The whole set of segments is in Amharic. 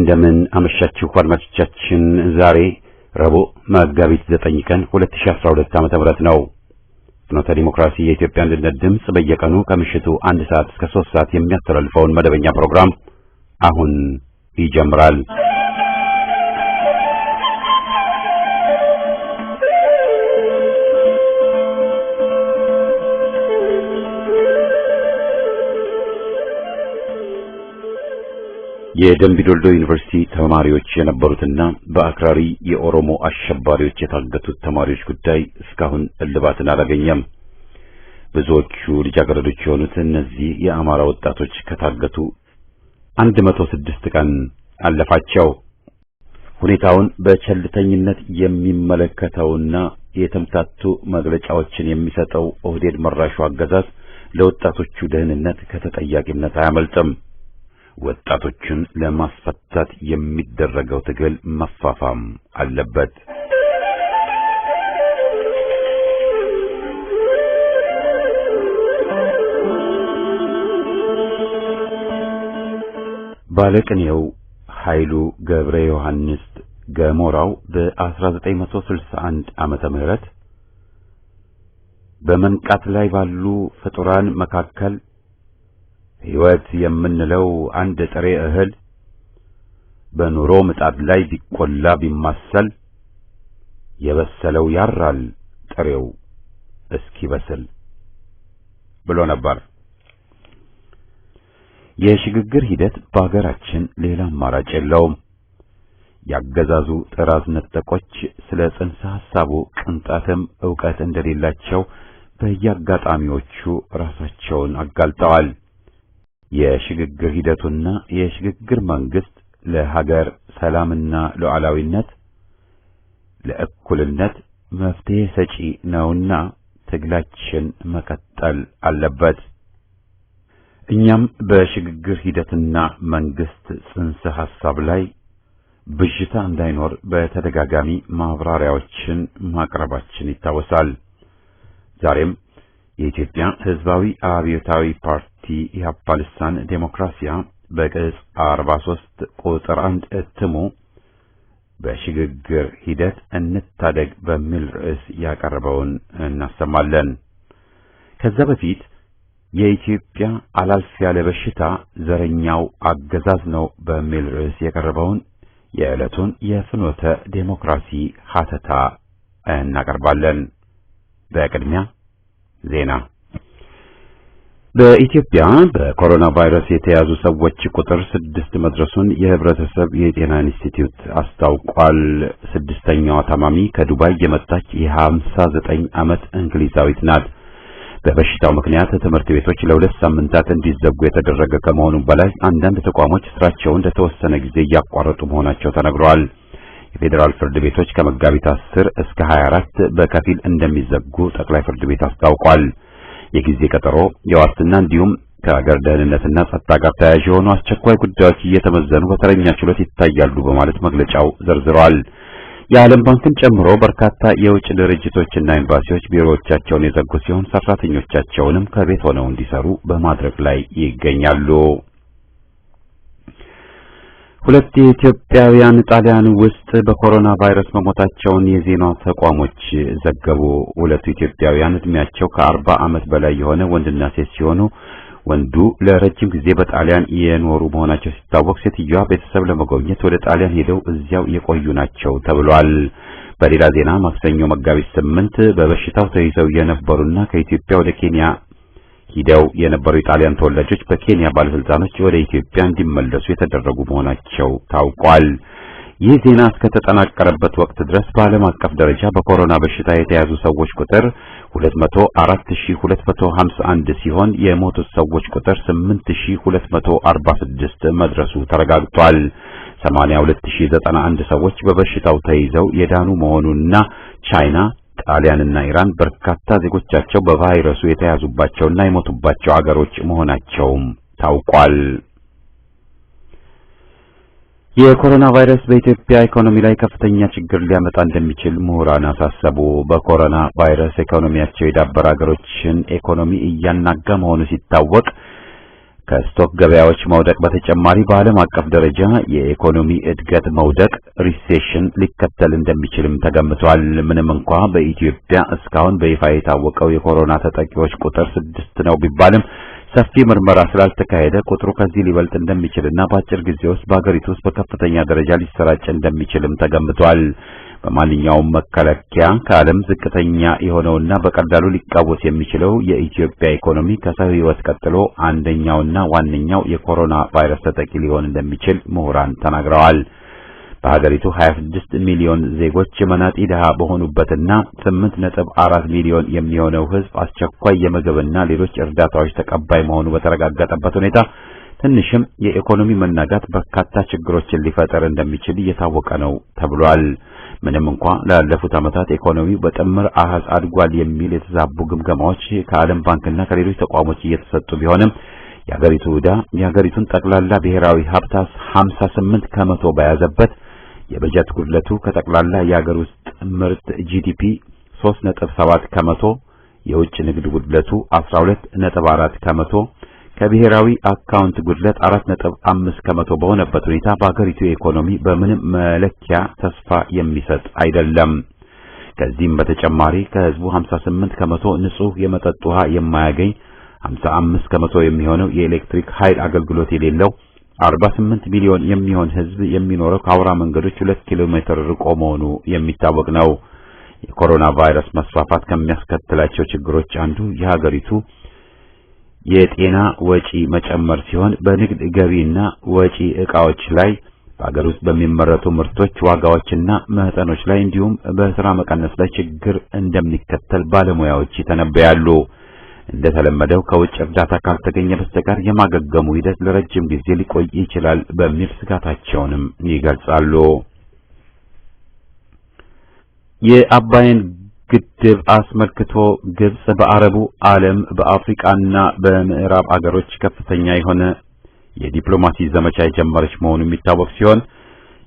እንደምን አመሻችሁ አድማጮቻችን። ዛሬ ረቡዕ መጋቢት 9 ቀን 2012 ዓ.ም ነው። ፍኖተ ዲሞክራሲ የኢትዮጵያ አንድነት ድምጽ በየቀኑ ከምሽቱ 1 ሰዓት እስከ 3 ሰዓት የሚያስተላልፈውን መደበኛ ፕሮግራም አሁን ይጀምራል። የደምቢዶልዶ ዩኒቨርሲቲ ተማሪዎች የነበሩትና በአክራሪ የኦሮሞ አሸባሪዎች የታገቱት ተማሪዎች ጉዳይ እስካሁን እልባትን አላገኘም። ብዙዎቹ ልጃገረዶች የሆኑት እነዚህ የአማራ ወጣቶች ከታገቱ 106 ቀን አለፋቸው። ሁኔታውን በቸልተኝነት የሚመለከተውና የተምታቱ መግለጫዎችን የሚሰጠው ኦህዴድ መራሹ አገዛዝ ለወጣቶቹ ደህንነት ከተጠያቂነት አያመልጥም። ወጣቶችን ለማስፈታት የሚደረገው ትግል መፋፋም አለበት። ባለቅኔው ኃይሉ ገብረ ዮሐንስ ገሞራው በ1961 ዓመተ ምህረት በመንቃት ላይ ባሉ ፍጡራን መካከል ሕይወት የምንለው አንድ ጥሬ እህል በኑሮ ምጣድ ላይ ቢቆላ ቢማሰል የበሰለው ያራል ጥሬው እስኪበስል ብሎ ነበር። የሽግግር ሂደት በአገራችን ሌላ አማራጭ የለውም። ያገዛዙ ጥራዝ ነጠቆች ስለ ጽንሰ ሐሳቡ ቅንጣትም ዕውቀት እንደሌላቸው በየአጋጣሚዎቹ ራሳቸውን አጋልጠዋል። የሽግግር ሂደቱና የሽግግር መንግስት ለሀገር ሰላምና ሉዓላዊነት ለእኩልነት መፍትሄ ሰጪ ነውና ትግላችን መቀጠል አለበት። እኛም በሽግግር ሂደትና መንግስት ጽንሰ ሐሳብ ላይ ብዥታ እንዳይኖር በተደጋጋሚ ማብራሪያዎችን ማቅረባችን ይታወሳል። ዛሬም የኢትዮጵያ ሕዝባዊ አብዮታዊ ፓርቲ ኢህአፓ ልሳን ዴሞክራሲያ በቅጽ 43 ቁጥር 1 እትሙ በሽግግር ሂደት እንታደግ በሚል ርዕስ ያቀረበውን እናሰማለን። ከዛ በፊት የኢትዮጵያ አላልፍ ያለ በሽታ ዘረኛው አገዛዝ ነው በሚል ርዕስ የቀረበውን የዕለቱን የፍኖተ ዴሞክራሲ ሀተታ እናቀርባለን። በቅድሚያ ዜና። በኢትዮጵያ በኮሮና ቫይረስ የተያዙ ሰዎች ቁጥር 6 መድረሱን የህብረተሰብ የጤና ኢንስቲትዩት አስታውቋል። ስድስተኛዋ ታማሚ ከዱባይ የመጣች የ59 ዓመት እንግሊዛዊት ናት። በበሽታው ምክንያት ትምህርት ቤቶች ለ2 ሳምንታት እንዲዘጉ የተደረገ ከመሆኑ በላይ አንዳንድ ተቋሞች ስራቸውን ለተወሰነ ጊዜ እያቋረጡ መሆናቸው ተነግሯል። የፌዴራል ፍርድ ቤቶች ከመጋቢት 10 እስከ 24 በከፊል እንደሚዘጉ ጠቅላይ ፍርድ ቤት አስታውቋል። የጊዜ ቀጠሮ፣ የዋስትና እንዲሁም ከሀገር ደህንነትና ጸጥታ ጋር ተያያዥ የሆኑ አስቸኳይ ጉዳዮች እየተመዘኑ በተረኛ ችሎት ይታያሉ በማለት መግለጫው ዘርዝሯል። የዓለም ባንክን ጨምሮ በርካታ የውጭ ድርጅቶችና ኤምባሲዎች ቢሮዎቻቸውን የዘጉ ሲሆን ሰራተኞቻቸውንም ከቤት ሆነው እንዲሰሩ በማድረግ ላይ ይገኛሉ። ሁለት ኢትዮጵያውያን ጣሊያን ውስጥ በኮሮና ቫይረስ መሞታቸውን የዜና ተቋሞች ዘገቡ። ሁለቱ ኢትዮጵያውያን እድሜያቸው ከ40 ዓመት በላይ የሆነ ወንድና ሴት ሲሆኑ ወንዱ ለረጅም ጊዜ በጣሊያን የኖሩ መሆናቸው ሲታወቅ ሴትዮዋ ቤተሰብ ለመጎብኘት ወደ ጣሊያን ሄደው እዚያው የቆዩ ናቸው ተብሏል። በሌላ ዜና ማክሰኞ መጋቢት 8 በበሽታው ተይዘው የነበሩና ከኢትዮጵያ ወደ ኬንያ ሂደው የነበሩ የጣሊያን ተወላጆች በኬንያ ባለስልጣኖች ወደ ኢትዮጵያ እንዲመለሱ የተደረጉ መሆናቸው ታውቋል። ይህ ዜና እስከተጠናቀረበት ወቅት ድረስ በዓለም አቀፍ ደረጃ በኮሮና በሽታ የተያዙ ሰዎች ቁጥር 204,251 ሲሆን የሞቱት ሰዎች ቁጥር 8,246 መድረሱ ተረጋግጧል። 82,091 ሰዎች በበሽታው ተይዘው የዳኑ መሆኑንና ቻይና፣ ጣሊያንና ኢራን በርካታ ዜጎቻቸው በቫይረሱ የተያዙባቸውና የሞቱባቸው አገሮች መሆናቸውም ታውቋል። የኮሮና ቫይረስ በኢትዮጵያ ኢኮኖሚ ላይ ከፍተኛ ችግር ሊያመጣ እንደሚችል ምሁራን አሳሰቡ። በኮሮና ቫይረስ ኢኮኖሚያቸው የዳበረ ሀገሮችን ኢኮኖሚ እያናጋ መሆኑ ሲታወቅ ከስቶክ ገበያዎች መውደቅ በተጨማሪ በዓለም አቀፍ ደረጃ የኢኮኖሚ እድገት መውደቅ ሪሴሽን ሊከተል እንደሚችልም ተገምቷል። ምንም እንኳን በኢትዮጵያ እስካሁን በይፋ የታወቀው የኮሮና ተጠቂዎች ቁጥር 6 ነው ቢባልም ሰፊ ምርመራ ስላልተካሄደ ቁጥሩ ከዚህ ሊበልጥ እንደሚችልና በአጭር ጊዜ ውስጥ በአገሪቱ ውስጥ በከፍተኛ ደረጃ ሊሰራጭ እንደሚችልም ተገምቷል። በማንኛውም መከለኪያ ከዓለም ዝቅተኛ የሆነውና በቀላሉ ሊቃወስ የሚችለው የኢትዮጵያ ኢኮኖሚ ከሰው ሕይወት ቀጥሎ አንደኛውና ዋነኛው የኮሮና ቫይረስ ተጠቂ ሊሆን እንደሚችል ምሁራን ተናግረዋል። በሀገሪቱ 26 ሚሊዮን ዜጎች መናጢ ድሃ በሆኑበትና 8.4 ሚሊዮን የሚሆነው ሕዝብ አስቸኳይ የምግብና ሌሎች እርዳታዎች ተቀባይ መሆኑ በተረጋገጠበት ሁኔታ ትንሽም የኢኮኖሚ መናጋት በርካታ ችግሮችን ሊፈጠር እንደሚችል እየታወቀ ነው ተብሏል። ምንም እንኳን ላለፉት ዓመታት ኢኮኖሚው በጥምር አሃዝ አድጓል የሚል የተዛቡ ግምገማዎች ከዓለም ባንክና ከሌሎች ተቋሞች እየተሰጡ ቢሆንም የሀገሪቱ ዕዳ የሀገሪቱን ጠቅላላ ብሔራዊ ሀብት 58 ከመቶ በያዘበት የበጀት ጉድለቱ ከጠቅላላ የሀገር ውስጥ ምርት ጂዲፒ 3.7 ከመቶ የውጭ ንግድ ጉድለቱ 12.4 ከመቶ ከብሔራዊ አካውንት ጉድለት 4.5 ከመቶ በሆነበት ሁኔታ በሀገሪቱ ኢኮኖሚ በምንም መለኪያ ተስፋ የሚሰጥ አይደለም። ከዚህም በተጨማሪ ከህዝቡ 58 ከመቶ ንጹህ የመጠጥ ውሃ የማያገኝ 55 ከመቶ የሚሆነው የኤሌክትሪክ ኃይል አገልግሎት የሌለው 48 ሚሊዮን የሚሆን ህዝብ የሚኖረው ከአውራ መንገዶች 2 ኪሎ ሜትር ርቆ መሆኑ የሚታወቅ ነው። የኮሮና ቫይረስ መስፋፋት ከሚያስከትላቸው ችግሮች አንዱ የሀገሪቱ የጤና ወጪ መጨመር ሲሆን በንግድ ገቢና ወጪ ዕቃዎች ላይ በአገር ውስጥ በሚመረቱ ምርቶች ዋጋዎችና መጠኖች ላይ እንዲሁም በስራ መቀነስ ላይ ችግር እንደሚከተል ባለሙያዎች ይተነበያሉ። እንደተለመደው ከውጭ እርዳታ ካልተገኘ በስተቀር የማገገሙ ሂደት ለረጅም ጊዜ ሊቆይ ይችላል በሚል ስጋታቸውንም ይገልጻሉ። የአባይን ግድብ አስመልክቶ ግብጽ በአረቡ ዓለም በአፍሪካና በምዕራብ አገሮች ከፍተኛ የሆነ የዲፕሎማሲ ዘመቻ የጀመረች መሆኑ የሚታወቅ ሲሆን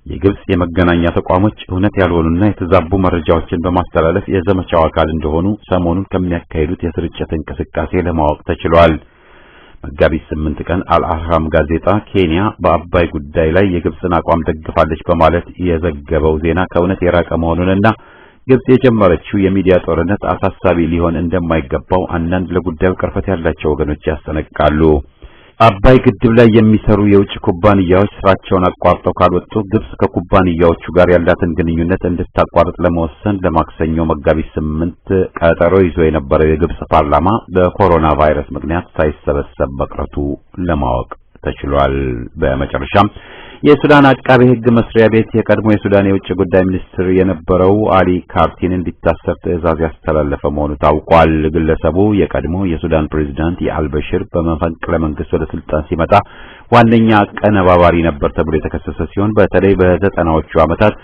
የግብጽ የመገናኛ ተቋሞች እውነት ያልሆኑና የተዛቡ መረጃዎችን በማስተላለፍ የዘመቻው አካል እንደሆኑ ሰሞኑን ከሚያካሂዱት የስርጭት እንቅስቃሴ ለማወቅ ተችሏል። መጋቢት 8 ቀን አልአህራም ጋዜጣ ኬንያ በአባይ ጉዳይ ላይ የግብጽን አቋም ደግፋለች በማለት የዘገበው ዜና ከእውነት የራቀ መሆኑንና ግብጽ የጀመረችው የሚዲያ ጦርነት አሳሳቢ ሊሆን እንደማይገባው አንዳንድ ለጉዳዩ ቅርበት ያላቸው ወገኖች ያስጠነቅቃሉ። አባይ ግድብ ላይ የሚሰሩ የውጭ ኩባንያዎች ስራቸውን አቋርጠው ካልወጡ ግብጽ ከኩባንያዎቹ ጋር ያላትን ግንኙነት እንድታቋርጥ ለመወሰን ለማክሰኞ መጋቢት 8 ቀጠሮ ይዞ የነበረው የግብጽ ፓርላማ በኮሮና ቫይረስ ምክንያት ሳይሰበሰብ መቅረቱ ለማወቅ ተችሏል። በመጨረሻም የሱዳን አቃቤ ሕግ መስሪያ ቤት የቀድሞ የሱዳን የውጭ ጉዳይ ሚኒስትር የነበረው አሊ ካርቲን እንዲታሰር ትዕዛዝ ያስተላለፈ መሆኑ ታውቋል። ግለሰቡ የቀድሞ የሱዳን ፕሬዝዳንት የአልበሽር በመፈንቅለ መንግስት ወደ ስልጣን ሲመጣ ዋነኛ አቀነባባሪ ነበር ተብሎ የተከሰሰ ሲሆን በተለይ በ90ዎቹ ዓመታት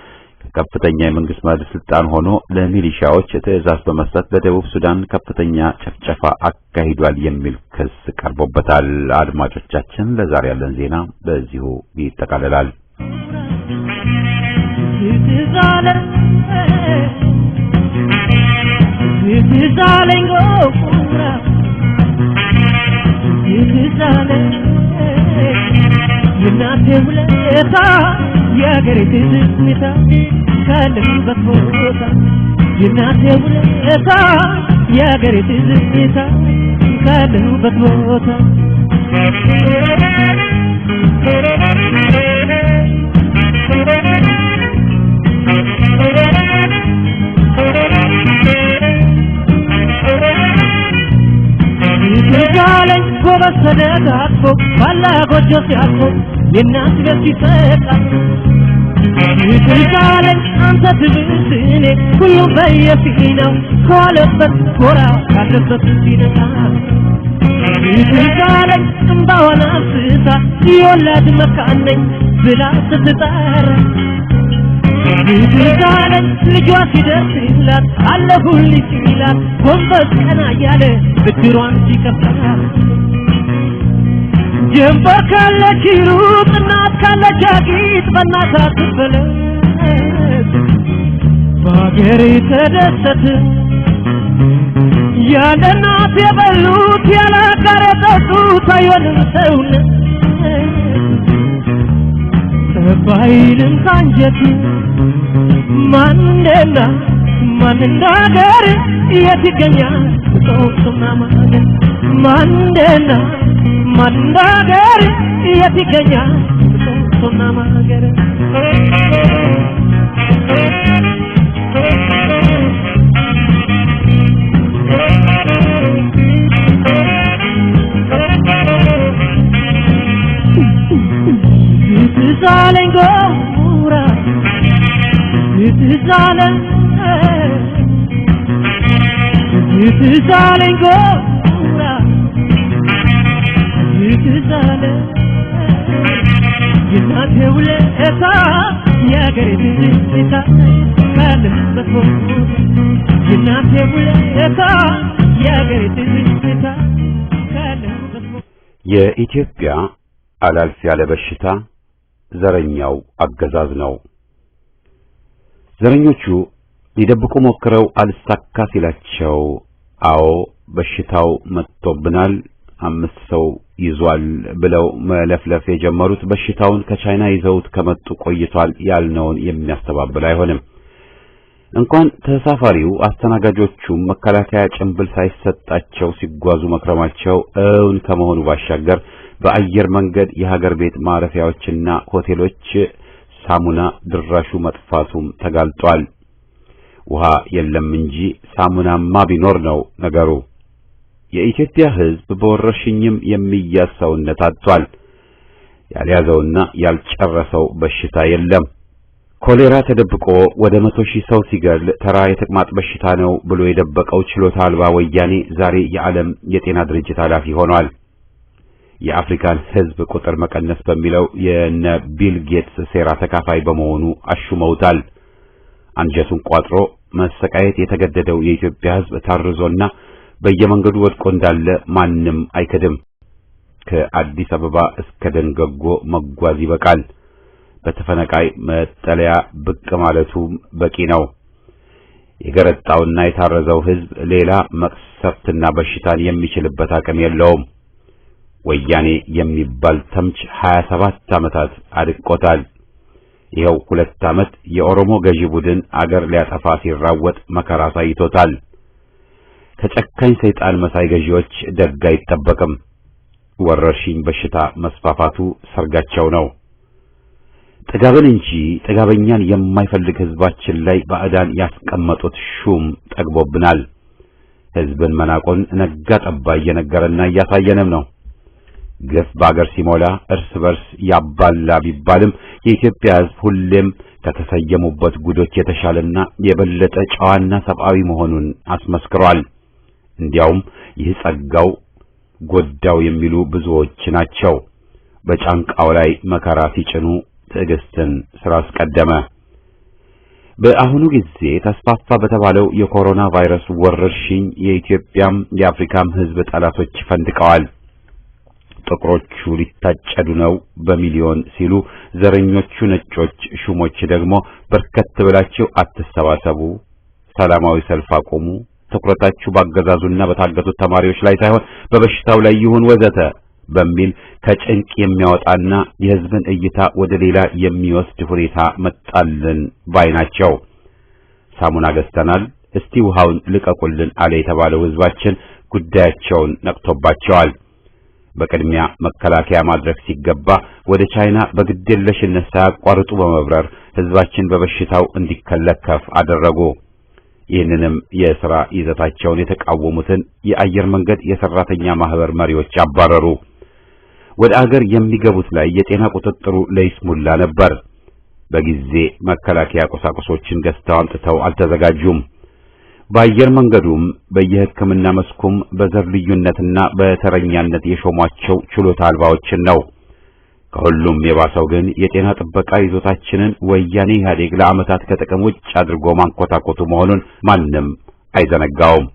ከፍተኛ የመንግስት ባለስልጣን ሆኖ ለሚሊሻዎች ትዕዛዝ በመስጠት በደቡብ ሱዳን ከፍተኛ ጭፍጨፋ አካሂዷል የሚል ክስ ቀርቦበታል። አድማጮቻችን ለዛሬ ያለን ዜና በዚሁ ይጠቃልላል። የአገሬ ትዝታ ካለሁበት ቦታ የእናቴ ውለታ የአገሬ ትዝታ ካለሁበት ቦታ ይዛለኝ ጎበዝ ተደጋግፎ ባላ ጎጆ ሲያልፎ የእናት ቤት ይሰጣል ይዛለኝ አንተ ትብስ እኔ ሁሉም በየፊናው ከዋለበት ጎራ ካለበት ሲነቃ ይዛለኝ እምባዋን አፍስሳ የወላድ መካን ነኝ ብላ ስትጠራ ይዛለኝ ልጇ ሲደርስላት አለሁልሽ ሲላት ጎንበስ ቀና እያለ ብድሯን ሲከፍላት ጀንበር ካለች ሩቅ እናት ካለች አጊጥ በእናት አትበለጥ በአገሬ ተደሰት ያለ እናት የበሉት ያለ አጋር የጠጡት አይሆንም ሰውነት ባይልም ካንጀት ማንደና ማን እንዳገር የት ይገኛል ጦስና ማገር ማንደና ማን እንዳገር የት ይገኛል ጦስና ማገር Zalen gora Zalen Zalen gora Zalen Yinate uleta Yagare dinita Kalim batho Yinate uleta Yagare dinita Kalim batho የኢትዮጵያ አላልፍ ያለ በሽታ ዘረኛው አገዛዝ ነው። ዘረኞቹ ሊደብቁ ሞክረው አልሳካ ሲላቸው አዎ በሽታው መጥቶብናል 5 ሰው ይዟል ብለው መለፍለፍ የጀመሩት በሽታውን ከቻይና ይዘውት ከመጡ ቆይቷል ያልነውን የሚያስተባብል አይሆንም። እንኳን ተሳፋሪው አስተናጋጆቹም መከላከያ ጭንብል ሳይሰጣቸው ሲጓዙ መክረማቸው እውን ከመሆኑ ባሻገር በአየር መንገድ የሀገር ቤት ማረፊያዎችና ሆቴሎች ሳሙና ድራሹ መጥፋቱም ተጋልጧል። ውሃ የለም እንጂ ሳሙናማ ቢኖር ነው ነገሩ። የኢትዮጵያ ሕዝብ በወረርሽኝም የሚያዝ ሰውነት አጥቷል። ያልያዘውና ያልጨረሰው በሽታ የለም። ኮሌራ ተደብቆ ወደ 100,000 ሰው ሲገል ተራ የተቅማጥ በሽታ ነው ብሎ የደበቀው ችሎታ አልባ ወያኔ ዛሬ የዓለም የጤና ድርጅት ኃላፊ ሆኗል። የአፍሪካን ሕዝብ ቁጥር መቀነስ በሚለው የነ ቢል ጌትስ ሴራ ተካፋይ በመሆኑ አሹመውታል። አንጀቱን ቋጥሮ መሰቃየት የተገደደው የኢትዮጵያ ሕዝብ ታርዞና በየመንገዱ ወድቆ እንዳለ ማንም አይክድም። ከአዲስ አበባ እስከ ደንገጎ መጓዝ ይበቃል። በተፈናቃይ መጠለያ ብቅ ማለቱም በቂ ነው። የገረጣውና የታረዘው ሕዝብ ሌላ መቅሰፍትና በሽታን የሚችልበት አቅም የለውም። ወያኔ የሚባል ተምች 27 ዓመታት አድቆታል። ይኸው 2 ዓመት የኦሮሞ ገዢ ቡድን አገር ሊያጠፋ ሲራወጥ መከራ ሳይቶታል። ከጨካኝ ሰይጣን መሳይ ገዢዎች ደግ አይጠበቅም። ወረርሽኝ በሽታ መስፋፋቱ ሰርጋቸው ነው። ጥጋብን እንጂ ጥጋበኛን የማይፈልግ ሕዝባችን ላይ ባዕዳን ያስቀመጡት ሹም ጠግቦብናል። ሕዝብን መናቆን ነጋ ጠባ እየነገረና እያሳየንም ነው። ግፍ በአገር ሲሞላ እርስ በርስ ያባላ ቢባልም የኢትዮጵያ ሕዝብ ሁሌም ከተሰየሙበት ጉዶች የተሻለና የበለጠ ጨዋና ሰብአዊ መሆኑን አስመስክሯል። እንዲያውም ይህ ጸጋው ጎዳው የሚሉ ብዙዎች ናቸው። በጫንቃው ላይ መከራ ሲጭኑ ትዕግስትን ስላስቀደመ በአሁኑ ጊዜ ተስፋፋ በተባለው የኮሮና ቫይረስ ወረርሽኝ የኢትዮጵያም የአፍሪካም ሕዝብ ጠላቶች ፈንድቀዋል። ጥቁሮቹ ሊታጨዱ ነው በሚሊዮን ሲሉ ዘረኞቹ ነጮች ሹሞች ደግሞ በርከት ብላችሁ አትሰባሰቡ፣ ሰላማዊ ሰልፍ አቁሙ፣ ትኩረታችሁ ባገዛዙና በታገቱት ተማሪዎች ላይ ሳይሆን በበሽታው ላይ ይሁን ወዘተ በሚል ከጭንቅ የሚያወጣና የሕዝብን እይታ ወደ ሌላ የሚወስድ ሁኔታ መጣልን ባይናቸው። ሳሙና ገዝተናል፣ እስቲ ውሃውን ልቀቁልን አለ የተባለው ሕዝባችን ጉዳያቸውን ነቅቶባቸዋል። በቅድሚያ መከላከያ ማድረግ ሲገባ ወደ ቻይና በግዴለሽነት ሳያቋርጡ በመብረር ሕዝባችን በበሽታው እንዲከለከፍ አደረጉ። ይህንንም የሥራ ይዘታቸውን የተቃወሙትን የአየር መንገድ የሰራተኛ ማህበር መሪዎች አባረሩ። ወደ አገር የሚገቡት ላይ የጤና ቁጥጥሩ ለይስሙላ ነበር። በጊዜ መከላከያ ቁሳቁሶችን ገዝተው አምጥተው አልተዘጋጁም። በአየር መንገዱም በየሕክምና መስኩም በዘር ልዩነትና በተረኛነት የሾሟቸው ችሎታ አልባዎችን ነው። ከሁሉም የባሰው ግን የጤና ጥበቃ ይዞታችንን ወያኔ ኢህአዴግ ለዓመታት ከጥቅም ውጭ አድርጎ ማንኮታኮቱ መሆኑን ማንም አይዘነጋውም።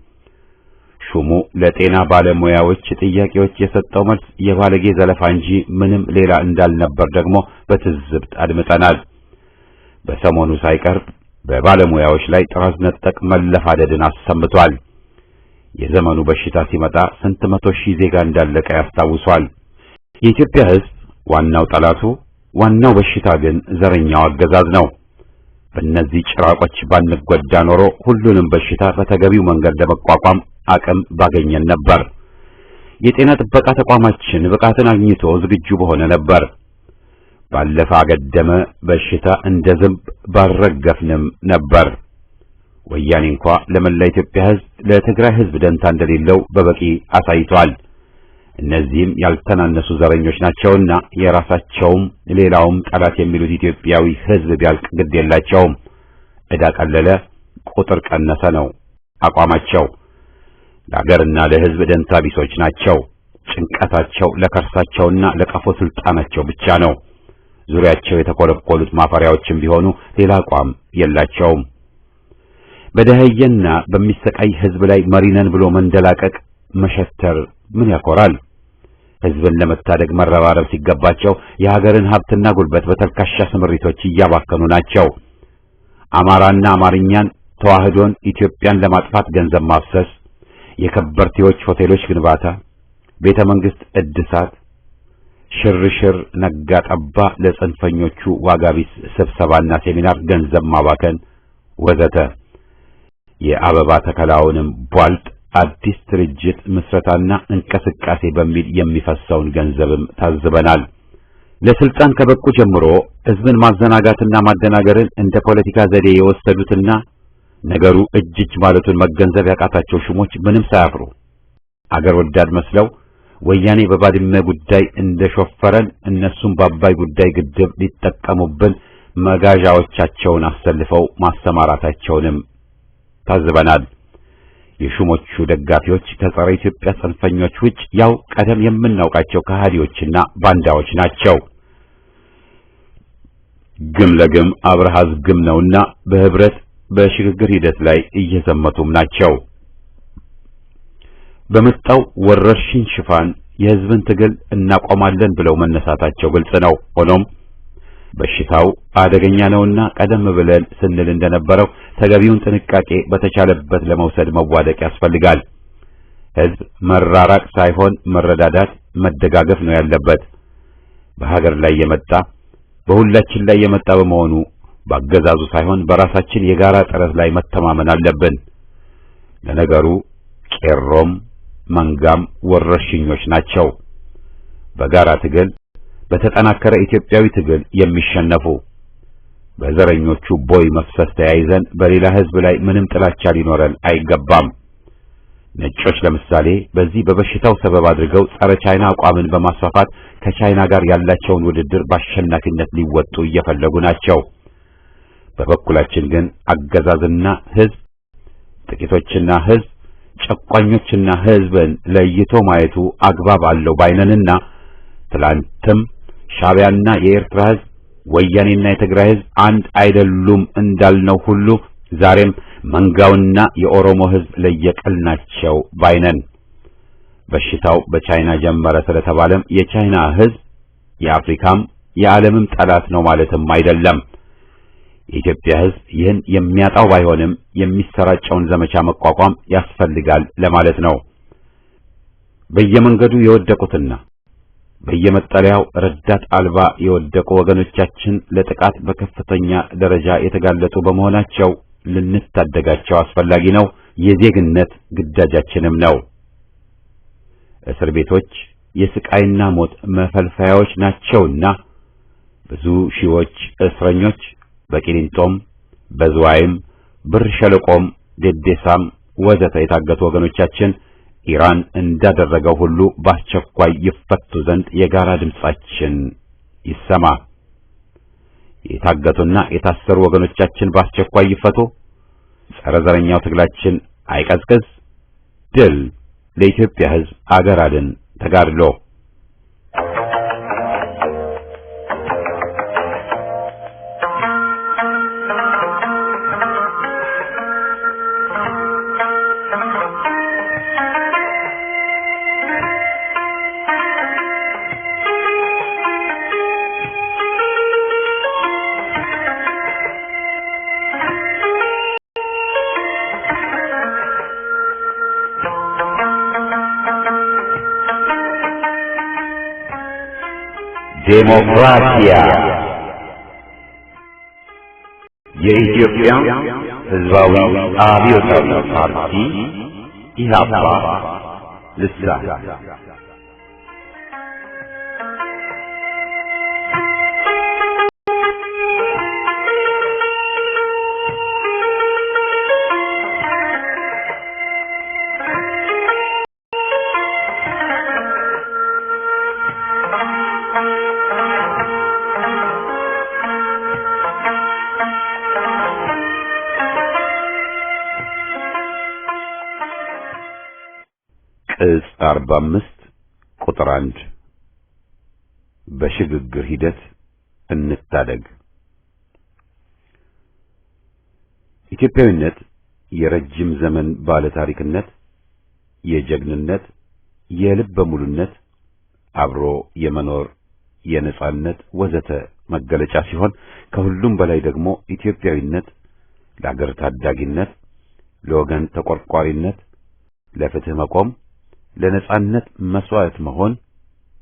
ሹሙ ለጤና ባለሙያዎች ጥያቄዎች የሰጠው መልስ የባለጌ ዘለፋ እንጂ ምንም ሌላ እንዳልነበር ደግሞ በትዝብት አድምጠናል። በሰሞኑ ሳይቀር በባለሙያዎች ላይ ጥራዝ ነጠቅ መለፋደድን አሰምቷል። የዘመኑ በሽታ ሲመጣ ስንት መቶ ሺህ ዜጋ እንዳለቀ ያስታውሷል። የኢትዮጵያ ሕዝብ ዋናው ጠላቱ ዋናው በሽታ ግን ዘረኛው አገዛዝ ነው። በእነዚህ ጭራቆች ባንጎዳ ኖሮ ሁሉንም በሽታ በተገቢው መንገድ ለመቋቋም አቅም ባገኘን ነበር። የጤና ጥበቃ ተቋማችን ብቃትን አግኝቶ ዝግጁ በሆነ ነበር። ባለፈ አገደመ በሽታ እንደ ዝንብ ባልረገፍንም ነበር። ወያኔ እንኳ ለመላ ኢትዮጵያ ሕዝብ ለትግራይ ሕዝብ ደንታ እንደሌለው በበቂ አሳይቷል። እነዚህም ያልተናነሱ ዘረኞች ናቸውና የራሳቸውም ሌላውም ጠላት የሚሉት ኢትዮጵያዊ ሕዝብ ቢያልቅ ግድ የላቸውም። ዕዳ ቀለለ፣ ቁጥር ቀነሰ ነው አቋማቸው። ለሀገርና ለሕዝብ ደንታ ቢሶች ናቸው። ጭንቀታቸው ለከርሳቸውና ለቀፎ ስልጣናቸው ብቻ ነው። ዙሪያቸው የተኮለኮሉት ማፈሪያዎችም ቢሆኑ ሌላ አቋም የላቸውም። በደህየና በሚሰቃይ ሕዝብ ላይ መሪነን ብሎ መንደላቀቅ መሸተር ምን ያኮራል? ሕዝብን ለመታደግ መረባረብ ሲገባቸው የሀገርን ሀብትና ጉልበት በተልካሻ ስምሪቶች እያባከኑ ናቸው። አማራና አማርኛን፣ ተዋህዶን፣ ኢትዮጵያን ለማጥፋት ገንዘብ ማፍሰስ፣ የከበርቴዎች ሆቴሎች ግንባታ፣ ቤተ መንግስት እድሳት፣ ሽርሽር፣ ነጋ ጠባ ለጽንፈኞቹ ዋጋቢስ ስብሰባና ሴሚናር ገንዘብ ማባከን ወዘተ። የአበባ ተከላውንም ቧልጥ አዲስ ድርጅት ምስረታና እንቅስቃሴ በሚል የሚፈሰውን ገንዘብም ታዝበናል። ለስልጣን ከበቁ ጀምሮ ሕዝብን ማዘናጋትና ማደናገርን እንደ ፖለቲካ ዘዴ የወሰዱትና ነገሩ እጅ ማለቱን መገንዘብ ያቃታቸው ሹሞች ምንም ሳያፍሩ አገር ወዳድ መስለው ወያኔ በባድመ ጉዳይ እንደሾፈረን እነሱም በአባይ ጉዳይ ግድብ ሊጠቀሙብን መጋዣዎቻቸውን አሰልፈው ማሰማራታቸውንም ታዝበናል። የሹሞቹ ደጋፊዎች ከጸረ ኢትዮጵያ ጽንፈኞች ውጭ ያው ቀደም የምናውቃቸው ከሃዲዎችና ባንዳዎች ናቸው። ግም ለግም አብርሃዝ ግም ነውና በህብረት በሽግግር ሂደት ላይ እየዘመቱም ናቸው። በመጣው ወረርሽኝ ሽፋን የህዝብን ትግል እናቆማለን ብለው መነሳታቸው ግልጽ ነው። ሆኖም በሽታው አደገኛ ነውና ቀደም ብለን ስንል እንደነበረው ተገቢውን ጥንቃቄ በተቻለበት ለመውሰድ መዋደቅ ያስፈልጋል። ህዝብ መራራቅ ሳይሆን መረዳዳት፣ መደጋገፍ ነው ያለበት። በሀገር ላይ የመጣ በሁላችን ላይ የመጣ በመሆኑ ባገዛዙ ሳይሆን በራሳችን የጋራ ጥረት ላይ መተማመን አለብን። ለነገሩ ቄሮም መንጋም ወረርሽኞች ናቸው። በጋራ ትግል በተጠናከረ ኢትዮጵያዊ ትግል የሚሸነፉ በዘረኞቹ ቦይ መፍሰስ ተያይዘን በሌላ ህዝብ ላይ ምንም ጥላቻ ሊኖረን አይገባም። ነጮች ለምሳሌ በዚህ በበሽታው ሰበብ አድርገው ጸረ ቻይና አቋምን በማስፋፋት ከቻይና ጋር ያላቸውን ውድድር በአሸናፊነት ሊወጡ እየፈለጉ ናቸው። በበኩላችን ግን አገዛዝና ህዝብ፣ ጥቂቶችና ህዝብ፣ ጨቋኞችና ህዝብን ለይቶ ማየቱ አግባብ አለው ባይነንና ትላንትም ሻዕቢያና የኤርትራ ህዝብ፣ ወያኔና የትግራይ ህዝብ አንድ አይደሉም እንዳልነው ሁሉ ዛሬም መንጋውና የኦሮሞ ህዝብ ለየቅል ናቸው ባይነን። በሽታው በቻይና ጀመረ ስለተባለም የቻይና ህዝብ የአፍሪካም የዓለምም ጠላት ነው ማለትም አይደለም። የኢትዮጵያ ህዝብ ይህን የሚያጣው ባይሆንም የሚሰራጨውን ዘመቻ መቋቋም ያስፈልጋል ለማለት ነው። በየመንገዱ የወደቁትና በየመጠለያው ረዳት አልባ የወደቁ ወገኖቻችን ለጥቃት በከፍተኛ ደረጃ የተጋለጡ በመሆናቸው ልንታደጋቸው አስፈላጊ ነው። የዜግነት ግዳጃችንም ነው። እስር ቤቶች የስቃይና ሞት መፈልፈያዎች ናቸውና ብዙ ሺዎች እስረኞች በቂሊንጦም፣ በዝዋይም፣ ብር ሸለቆም፣ ዴዴሳም ወዘተ የታገቱ ወገኖቻችን ኢራን እንዳደረገው ሁሉ በአስቸኳይ ይፈቱ ዘንድ የጋራ ድምጻችን ይሰማ። የታገቱና የታሰሩ ወገኖቻችን በአስቸኳይ ይፈቱ። ጸረ ዘረኛው ትግላችን አይቀዝቅዝ። ድል ለኢትዮጵያ ሕዝብ፣ አገር አድን ተጋድሎ። ዴሞክራሲያ የኢትዮጵያ ሕዝባዊ አብዮታዊ ፓርቲ ኢህአፓ ልሳን ቅጽ 45 ቁጥር 1 በሽግግር ሂደት እንታደግ። ኢትዮጵያዊነት የረጅም ዘመን ባለ ታሪክነት፣ የጀግንነት፣ የልበ ሙሉነት፣ አብሮ የመኖር የነጻነት ወዘተ መገለጫ ሲሆን ከሁሉም በላይ ደግሞ ኢትዮጵያዊነት ለአገር ታዳጊነት፣ ለወገን ተቆርቋሪነት፣ ለፍትህ መቆም፣ ለነጻነት መስዋዕት መሆን፣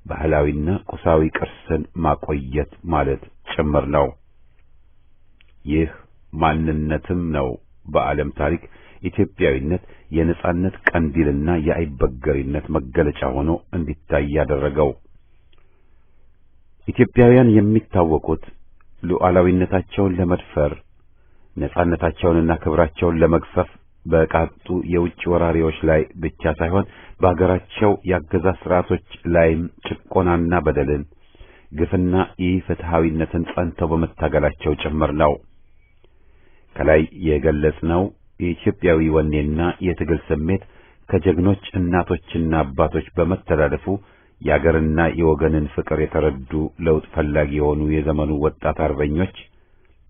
ባህላዊና ቁሳዊ ቅርስን ማቆየት ማለት ጭምር ነው። ይህ ማንነትም ነው በዓለም ታሪክ ኢትዮጵያዊነት የነጻነት ቀንዲልና የአይበገሪነት መገለጫ ሆኖ እንዲታይ ያደረገው። ኢትዮጵያውያን የሚታወቁት ሉዓላዊነታቸውን ለመድፈር ነጻነታቸውንና ክብራቸውን ለመግፈፍ በቃጡ የውጭ ወራሪዎች ላይ ብቻ ሳይሆን በአገራቸው የአገዛዝ ስርዓቶች ላይም ጭቆናና በደልን፣ ግፍና ኢፍትሐዊነትን ጸንተው በመታገላቸው ጭምር ነው። ከላይ የገለጽነው የኢትዮጵያዊ ወኔና የትግል ስሜት ከጀግኖች እናቶችና አባቶች በመተላለፉ የአገርና የወገንን ፍቅር የተረዱ ለውጥ ፈላጊ የሆኑ የዘመኑ ወጣት አርበኞች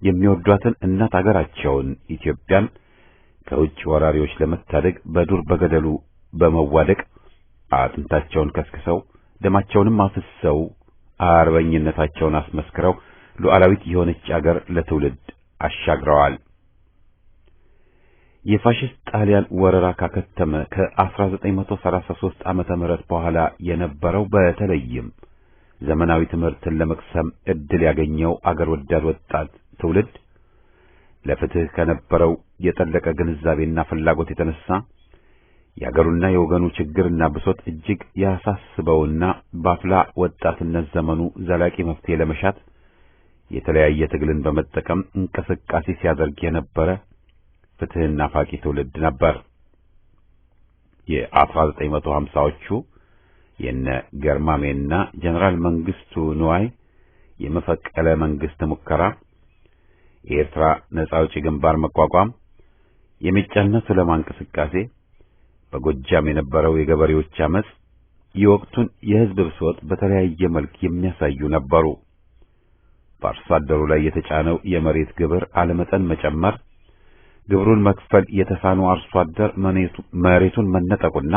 የሚወዷትን እናት አገራቸውን ኢትዮጵያን ከውጭ ወራሪዎች ለመታደግ በዱር በገደሉ በመዋደቅ አጥንታቸውን ከስክሰው ደማቸውንም አፍስሰው አርበኝነታቸውን አስመስክረው ሉዓላዊት የሆነች አገር ለትውልድ አሻግረዋል። የፋሽስት ጣሊያን ወረራ ካከተመ ከ1933 ዓመተ ምህረት በኋላ የነበረው በተለይም ዘመናዊ ትምህርትን ለመቅሰም ዕድል ያገኘው አገር ወዳድ ወጣት ትውልድ ለፍትህ ከነበረው የጠለቀ ግንዛቤና ፍላጎት የተነሳ የአገሩና የወገኑ ችግርና ብሶት እጅግ ያሳስበውና በአፍላ ወጣትነት ዘመኑ ዘላቂ መፍትሄ ለመሻት የተለያየ ትግልን በመጠቀም እንቅስቃሴ ሲያደርግ የነበረ ፍትህና ፋቂ ትውልድ ነበር። የ1950ዎቹ የነ ገርማሜና ጀነራል መንግስቱ ንዋይ የመፈቀለ መንግስት ሙከራ፣ የኤርትራ ነጻ አውጪ ግንባር መቋቋም፣ የሚጫና ሱለማ እንቅስቃሴ፣ በጎጃም የነበረው የገበሬዎች አመጽ የወቅቱን የህዝብ ብሶት በተለያየ መልክ የሚያሳዩ ነበሩ። በአርሶ አደሩ ላይ የተጫነው የመሬት ግብር አለመጠን መጨመር፣ ግብሩን መክፈል የተሳነው አርሶ አደር መሬቱን መነጠቁና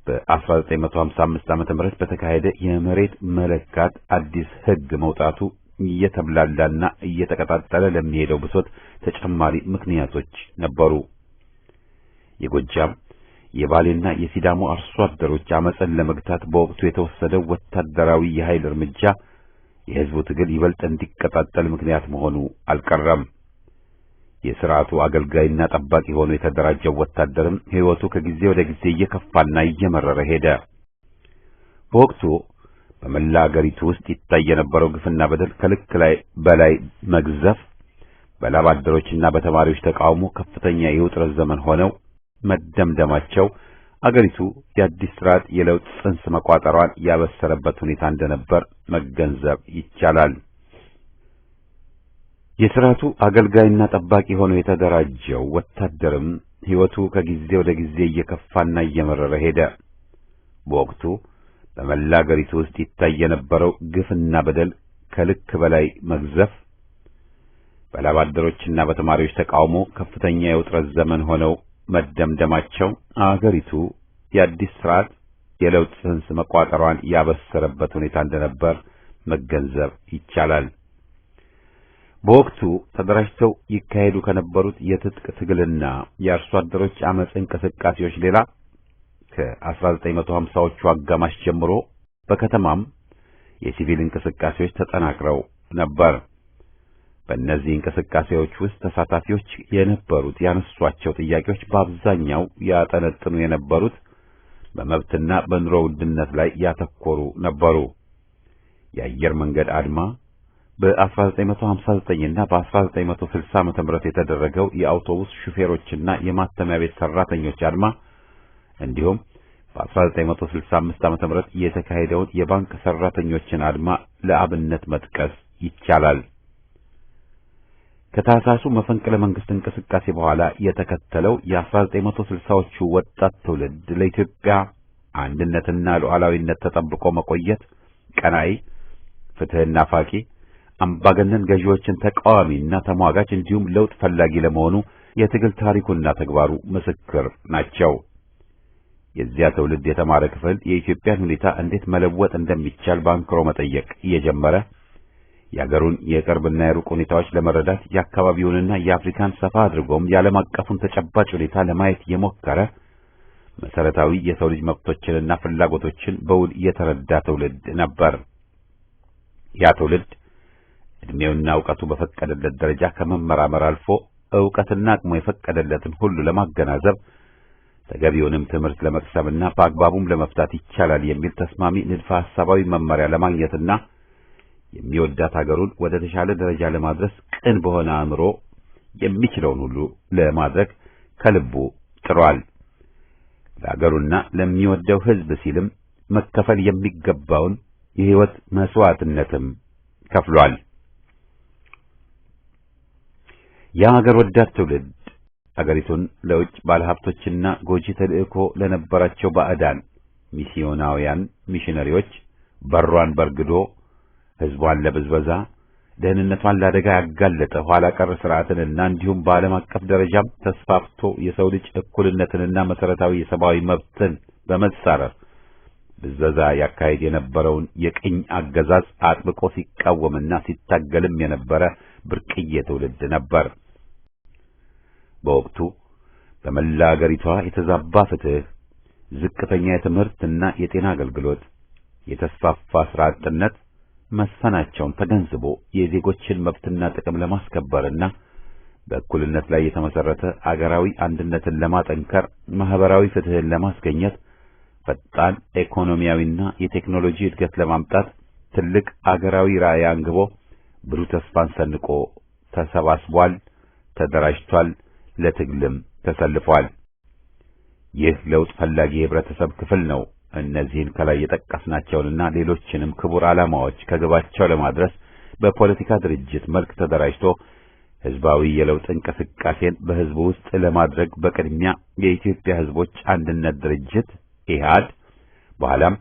በ1955 ዓ.ም በተካሄደ የመሬት መለካት አዲስ ህግ መውጣቱ እየተብላላና እየተቀጣጠለ ለሚሄደው ብሶት ተጨማሪ ምክንያቶች ነበሩ። የጎጃም የባሌና የሲዳሞ አርሶ አደሮች አመጽን ለመግታት በወቅቱ የተወሰደው ወታደራዊ የኃይል እርምጃ የህዝቡ ትግል ይበልጥ እንዲቀጣጠል ምክንያት መሆኑ አልቀረም። የሥርዓቱ አገልጋይና ጠባቂ ሆኖ የተደራጀው ወታደርም ሕይወቱ ከጊዜ ወደ ጊዜ እየከፋና እየመረረ ሄደ። በወቅቱ በመላ አገሪቱ ውስጥ ይታይ የነበረው ግፍና በደል ከልክ በላይ መግዘፍ በላብ አደሮችና በተማሪዎች ተቃውሞ ከፍተኛ የውጥረት ዘመን ሆነው መደምደማቸው አገሪቱ የአዲስ ስርዓት የለውጥ ጽንስ መቋጠሯን ያበሰረበት ሁኔታ እንደነበር መገንዘብ ይቻላል። የሥርዓቱ አገልጋይና ጠባቂ ሆኖ የተደራጀው ወታደርም ሕይወቱ ከጊዜ ወደ ጊዜ እየከፋና እየመረረ ሄደ። በወቅቱ በመላ አገሪቱ ውስጥ ይታይ የነበረው ግፍና በደል ከልክ በላይ መግዘፍ በላብ አደሮችና በተማሪዎች ተቃውሞ ከፍተኛ የውጥረት ዘመን ሆነው መደምደማቸው አገሪቱ የአዲስ ስርዓት የለውጥ ጽንስ መቋጠሯን ያበሰረበት ሁኔታ እንደነበር መገንዘብ ይቻላል። በወቅቱ ተደራጅተው ይካሄዱ ከነበሩት የትጥቅ ትግልና የአርሶ አደሮች አመጽ እንቅስቃሴዎች ሌላ ከ1950ዎቹ አጋማሽ ጀምሮ በከተማም የሲቪል እንቅስቃሴዎች ተጠናክረው ነበር። በእነዚህ እንቅስቃሴዎች ውስጥ ተሳታፊዎች የነበሩት ያነሷቸው ጥያቄዎች በአብዛኛው ያጠነጥኑ የነበሩት በመብትና በኑሮ ውድነት ላይ ያተኮሩ ነበሩ። የአየር መንገድ አድማ፣ በ1959 እና በ1960 ዓ.ም የተደረገው የአውቶቡስ ሹፌሮችና የማተሚያ ቤት ሰራተኞች አድማ እንዲሁም በ1965 ዓ.ም የተካሄደውን የባንክ ሰራተኞችን አድማ ለአብነት መጥቀስ ይቻላል። ከታህሳሱ መፈንቅለ መንግስት እንቅስቃሴ በኋላ የተከተለው የ1960ዎቹ ወጣት ትውልድ ለኢትዮጵያ አንድነትና ሉዓላዊነት ተጠብቆ መቆየት ቀናኢ፣ ፍትህና ፋቂ፣ አምባገነን ገዢዎችን ተቃዋሚና ተሟጋች እንዲሁም ለውጥ ፈላጊ ለመሆኑ የትግል ታሪኩና ተግባሩ ምስክር ናቸው። የዚያ ትውልድ የተማረ ክፍል የኢትዮጵያን ሁኔታ እንዴት መለወጥ እንደሚቻል ባንክሮ መጠየቅ እየጀመረ የአገሩን የቅርብና የሩቅ ሁኔታዎች ለመረዳት የአካባቢውንና የአፍሪካን ሰፋ አድርጎም የዓለም አቀፉን ተጨባጭ ሁኔታ ለማየት የሞከረ መሰረታዊ የሰው ልጅ መብቶችንና ፍላጎቶችን በውል የተረዳ ትውልድ ነበር። ያ ትውልድ እድሜውና ዕውቀቱ በፈቀደለት ደረጃ ከመመራመር አልፎ ዕውቀትና አቅሙ የፈቀደለትን ሁሉ ለማገናዘብ ተገቢውንም ትምህርት ለመቅሰምና በአግባቡም ለመፍታት ይቻላል የሚል ተስማሚ ንድፈ ሐሳባዊ መመሪያ ለማግኘትና የሚወዳት ሀገሩን ወደ ተሻለ ደረጃ ለማድረስ ቅን በሆነ አእምሮ የሚችለውን ሁሉ ለማድረግ ከልቡ ጥሯል። ለሀገሩና ለሚወደው ሕዝብ ሲልም መከፈል የሚገባውን የሕይወት መስዋዕትነትም ከፍሏል። ያ ሀገር ወዳድ ትውልድ አገሪቱን ለውጭ ባለሀብቶችና ጎጂ ተልእኮ ለነበራቸው ባዕዳን ሚስዮናውያን ሚሽነሪዎች በሯን በርግዶ ሕዝቧን ለብዝበዛ ደህንነቷን ለአደጋ ያጋለጠ ኋላ ቀር ስርዓትንና እንዲሁም በዓለም አቀፍ ደረጃም ተስፋፍቶ የሰው ልጅ እኩልነትንና መሰረታዊ የሰብአዊ መብትን በመጻረር ብዝበዛ ያካሄድ የነበረውን የቅኝ አገዛዝ አጥብቆ ሲቃወምና ሲታገልም የነበረ ብርቅዬ ትውልድ ነበር። በወቅቱ በመላ አገሪቷ የተዛባ ፍትህ፣ ዝቅተኛ የትምህርትና የጤና አገልግሎት፣ የተስፋፋ ስራ አጥነት መስፈናቸውን ተገንዝቦ የዜጎችን መብትና ጥቅም ለማስከበርና በእኩልነት ላይ የተመሰረተ አገራዊ አንድነትን ለማጠንከር ማህበራዊ ፍትህን ለማስገኘት ፈጣን ኢኮኖሚያዊና የቴክኖሎጂ እድገት ለማምጣት ትልቅ አገራዊ ራዕይ አንግቦ ብሩህ ተስፋን ሰንቆ ተሰባስቧል፣ ተደራጅቷል፣ ለትግልም ተሰልፏል። ይህ ለውጥ ፈላጊ የህብረተሰብ ክፍል ነው እነዚህን ከላይ የጠቀስናቸውንና ሌሎችንም ክቡር ዓላማዎች ከግባቸው ለማድረስ በፖለቲካ ድርጅት መልክ ተደራጅቶ ህዝባዊ የለውጥ እንቅስቃሴን በህዝቡ ውስጥ ለማድረግ በቅድሚያ የኢትዮጵያ ህዝቦች አንድነት ድርጅት ኢህአድ፣ በኋላም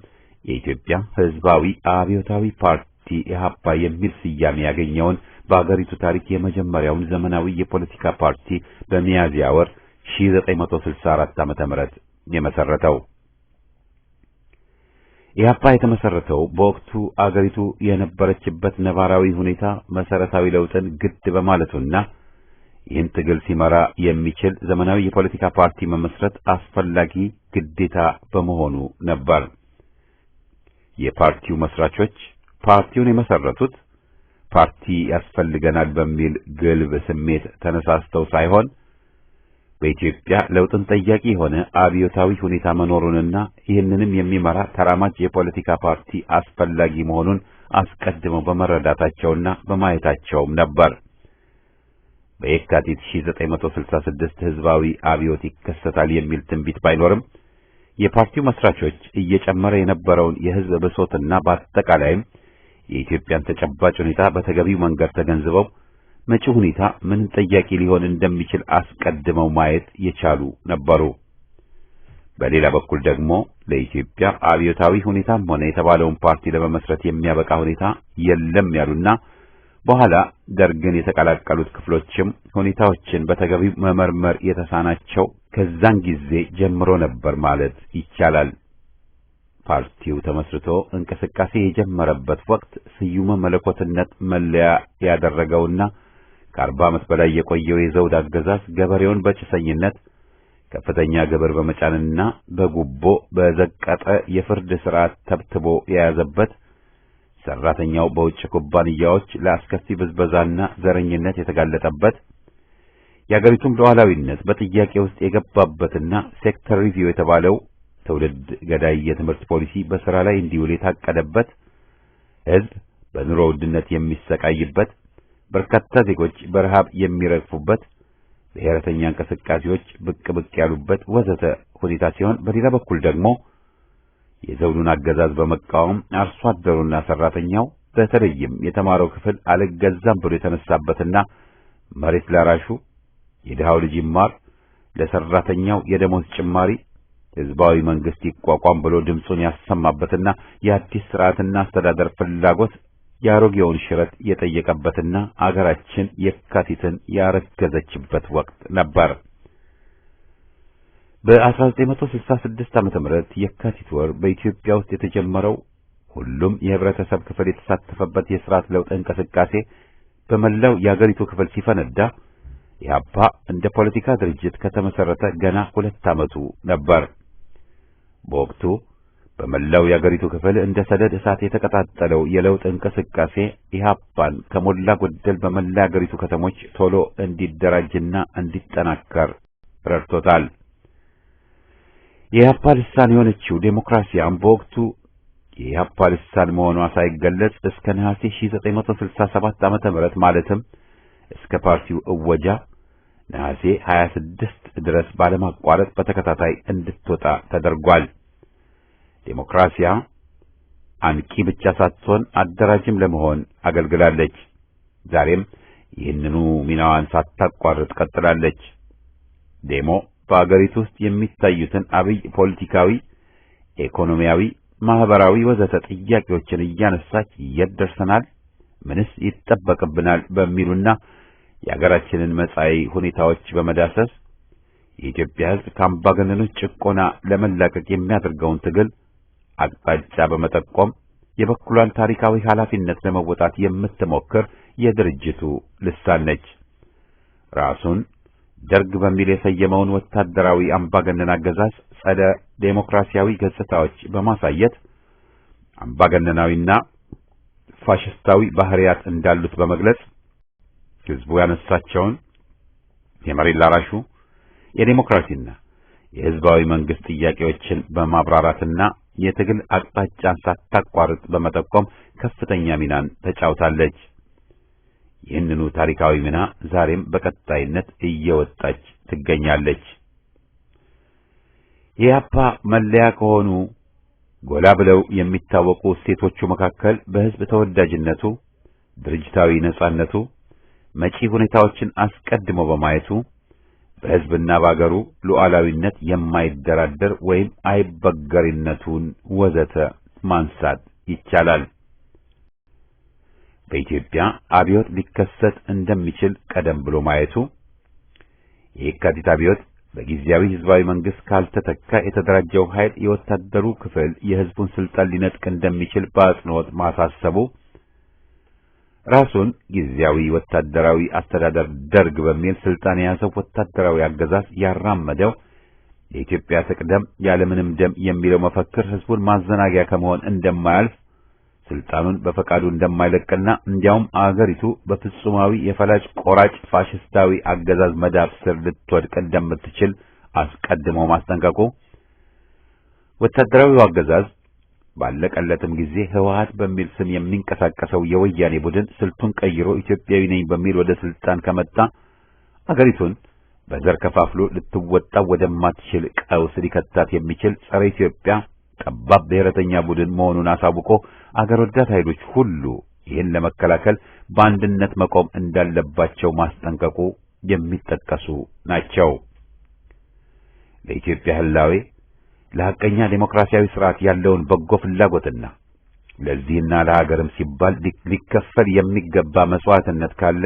የኢትዮጵያ ህዝባዊ አብዮታዊ ፓርቲ ኢህአፓ የሚል ስያሜ ያገኘውን በአገሪቱ ታሪክ የመጀመሪያውን ዘመናዊ የፖለቲካ ፓርቲ በሚያዝያ ወር 1964 ዓ.ም የመሰረተው። ኢህአፓ የተመሰረተው በወቅቱ አገሪቱ የነበረችበት ነባራዊ ሁኔታ መሰረታዊ ለውጥን ግድ በማለቱና ይህን ትግል ሲመራ የሚችል ዘመናዊ የፖለቲካ ፓርቲ መመስረት አስፈላጊ ግዴታ በመሆኑ ነበር። የፓርቲው መስራቾች ፓርቲውን የመሰረቱት ፓርቲ ያስፈልገናል በሚል ግልብ ስሜት ተነሳስተው ሳይሆን በኢትዮጵያ ለውጥን ጠያቂ የሆነ አብዮታዊ ሁኔታ መኖሩንና ይህንንም የሚመራ ተራማጅ የፖለቲካ ፓርቲ አስፈላጊ መሆኑን አስቀድመው በመረዳታቸውና በማየታቸውም ነበር። በየካቲት 1966 ህዝባዊ አብዮት ይከሰታል የሚል ትንቢት ባይኖርም የፓርቲው መስራቾች እየጨመረ የነበረውን የህዝብ ብሶትና በአጠቃላይም የኢትዮጵያን ተጨባጭ ሁኔታ በተገቢው መንገድ ተገንዝበው መጪው ሁኔታ ምን ጠያቂ ሊሆን እንደሚችል አስቀድመው ማየት የቻሉ ነበሩ። በሌላ በኩል ደግሞ ለኢትዮጵያ አብዮታዊ ሁኔታም ሆነ የተባለውን ፓርቲ ለመመስረት የሚያበቃ ሁኔታ የለም ያሉና በኋላ ደርግን የተቀላቀሉት ክፍሎችም ሁኔታዎችን በተገቢው መመርመር የተሳናቸው ከዛን ጊዜ ጀምሮ ነበር ማለት ይቻላል። ፓርቲው ተመስርቶ እንቅስቃሴ የጀመረበት ወቅት ስዩመ መለኮትነት መለያ ያደረገውና ከ40 ዓመት በላይ የቆየው የዘውድ አገዛዝ ገበሬውን በጭሰኝነት ከፍተኛ ግብር በመጫንና በጉቦ በዘቀጠ የፍርድ ስርዓት ተብትቦ የያዘበት፣ ሰራተኛው በውጭ ኩባንያዎች ለአስከፊ ብዝበዛና ዘረኝነት የተጋለጠበት የአገሪቱም ሉዓላዊነት በጥያቄ ውስጥ የገባበትና ሴክተር ሪቪው የተባለው ትውልድ ገዳይ የትምህርት ፖሊሲ በሥራ ላይ እንዲውል የታቀደበት ሕዝብ በኑሮ ውድነት የሚሰቃይበት በርካታ ዜጎች በረሃብ የሚረግፉበት ብሔረተኛ እንቅስቃሴዎች ብቅ ብቅ ያሉበት ወዘተ ሁኔታ ሲሆን በሌላ በኩል ደግሞ የዘውዱን አገዛዝ በመቃወም አርሶ አደሩና ሰራተኛው በተለይም የተማረው ክፍል አልገዛም ብሎ የተነሳበትና መሬት ላራሹ የድሃው ልጅ ይማር፣ ለሰራተኛው የደሞዝ ጭማሪ፣ ህዝባዊ መንግስት ይቋቋም ብሎ ድምፁን ያሰማበትና የአዲስ ስርዓትና አስተዳደር ፍላጎት የአሮጌውን ሽረት የጠየቀበትና አገራችን የካቲትን ያረገዘችበት ወቅት ነበር። በ1966 ዓመተ ምህረት የካቲት ወር በኢትዮጵያ ውስጥ የተጀመረው ሁሉም የህብረተሰብ ክፍል የተሳተፈበት የሥርዓት ለውጥ እንቅስቃሴ በመላው የአገሪቱ ክፍል ሲፈነዳ ኢህአፓ እንደ ፖለቲካ ድርጅት ከተመሰረተ ገና 2 ዓመቱ ነበር። በወቅቱ በመላው የአገሪቱ ክፍል እንደ ሰደድ እሳት የተቀጣጠለው የለውጥ እንቅስቃሴ ኢህአፓን ከሞላ ጎደል በመላ የአገሪቱ ከተሞች ቶሎ እንዲደራጅና እንዲጠናከር ረድቶታል። የኢህአፓ ልሳን የሆነችው ዴሞክራሲያም በወቅቱ የኢህአፓ ልሳን መሆኗ ሳይገለጽ እስከ ነሐሴ 1967 ዓመተ ምህረት ማለትም እስከ ፓርቲው እወጃ ነሐሴ 26 ድረስ ባለማቋረጥ በተከታታይ እንድትወጣ ተደርጓል። ዴሞክራሲያ አንቂ ብቻ ሳትሆን አደራጅም ለመሆን አገልግላለች። ዛሬም ይህንኑ ሚናዋን ሳታቋርጥ ቀጥላለች። ዴሞ በአገሪቱ ውስጥ የሚታዩትን አብይ ፖለቲካዊ፣ ኢኮኖሚያዊ፣ ማህበራዊ ወዘተ ጥያቄዎችን እያነሳች የት ደርሰናል፣ ምንስ ይጠበቅብናል በሚሉና የአገራችንን መጻኢ ሁኔታዎች በመዳሰስ የኢትዮጵያ ሕዝብ ከአምባገነኖች ጭቆና ለመላቀቅ የሚያደርገውን ትግል አቅጣጫ በመጠቆም የበኩሏን ታሪካዊ ኃላፊነት ለመወጣት የምትሞክር የድርጅቱ ልሳን ነች። ራሱን ደርግ በሚል የሰየመውን ወታደራዊ አምባገነን አገዛዝ ጸረ ዴሞክራሲያዊ ገጽታዎች በማሳየት አምባገነናዊና ፋሽስታዊ ባህሪያት እንዳሉት በመግለጽ ሕዝቡ ያነሳቸውን የመሬት ላራሹ የዴሞክራሲና የሕዝባዊ መንግስት ጥያቄዎችን በማብራራትና የትግል አቅጣጫን ሳታቋርጥ በመጠቆም ከፍተኛ ሚናን ተጫውታለች። ይህንኑ ታሪካዊ ሚና ዛሬም በቀጣይነት እየወጣች ትገኛለች። የኢህአፓ መለያ ከሆኑ ጎላ ብለው የሚታወቁ እሴቶቹ መካከል በሕዝብ ተወዳጅነቱ፣ ድርጅታዊ ነጻነቱ፣ መጪ ሁኔታዎችን አስቀድሞ በማየቱ በሕዝብና በአገሩ ሉዓላዊነት የማይደራደር ወይም አይበገሪነቱን ወዘተ ማንሳት ይቻላል። በኢትዮጵያ አብዮት ሊከሰት እንደሚችል ቀደም ብሎ ማየቱ፣ የካቲት አብዮት በጊዜያዊ ህዝባዊ መንግስት ካልተተካ የተደራጀው ኃይል የወታደሩ ክፍል የህዝቡን ስልጣን ሊነጥቅ እንደሚችል በአጽንኦት ማሳሰቡ፣ ራሱን ጊዜያዊ ወታደራዊ አስተዳደር ደርግ በሚል ስልጣን የያዘው ወታደራዊ አገዛዝ ያራመደው የኢትዮጵያ ትቅደም ያለምንም ደም የሚለው መፈክር ህዝቡን ማዘናጊያ ከመሆን እንደማያልፍ፣ ስልጣኑን በፈቃዱ እንደማይለቅና እንዲያውም አገሪቱ በፍጹማዊ የፈላጭ ቆራጭ ፋሽስታዊ አገዛዝ መዳፍ ስር ልትወድቅ እንደምትችል አስቀድሞ ማስጠንቀቁ፣ ወታደራዊው አገዛዝ ባለቀለትም ጊዜ ህወሓት በሚል ስም የሚንቀሳቀሰው የወያኔ ቡድን ስልቱን ቀይሮ ኢትዮጵያዊ ነኝ በሚል ወደ ስልጣን ከመጣ አገሪቱን በዘር ከፋፍሎ ልትወጣ ወደማትችል ቀውስ ሊከታት የሚችል ጸረ ኢትዮጵያ ጠባብ ብሔረተኛ ቡድን መሆኑን አሳውቆ አገር ወዳድ ኃይሎች ሁሉ ይህን ለመከላከል በአንድነት መቆም እንዳለባቸው ማስጠንቀቁ የሚጠቀሱ ናቸው። ለኢትዮጵያ ህላዌ ለሐቀኛ ዴሞክራሲያዊ ስርዓት ያለውን በጎ ፍላጎትና ለዚህና ለሀገርም ሲባል ሊከፈል የሚገባ መስዋዕትነት ካለ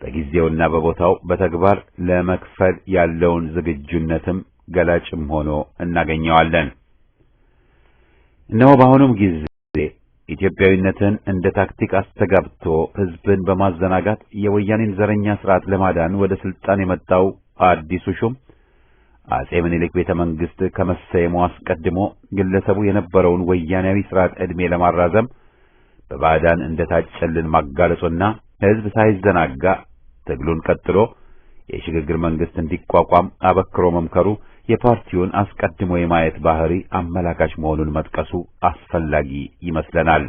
በጊዜውና በቦታው በተግባር ለመክፈል ያለውን ዝግጁነትም ገላጭም ሆኖ እናገኘዋለን። እነሆ በአሁኑም ጊዜ ኢትዮጵያዊነትን እንደ ታክቲክ አስተጋብቶ ህዝብን በማዘናጋት የወያኔን ዘረኛ ስርዓት ለማዳን ወደ ስልጣን የመጣው አዲሱ ሹም አጼ ምኒልክ ቤተ መንግስት ከመሰየሙ አስቀድሞ ግለሰቡ የነበረውን ወያኔያዊ ስርዓት ዕድሜ ለማራዘም በባዕዳን እንደታጨልን ማጋለጹና ሕዝብ ሳይዘናጋ ትግሉን ቀጥሎ የሽግግር መንግስት እንዲቋቋም አበክሮ መምከሩ የፓርቲውን አስቀድሞ የማየት ባህሪ አመላካች መሆኑን መጥቀሱ አስፈላጊ ይመስለናል።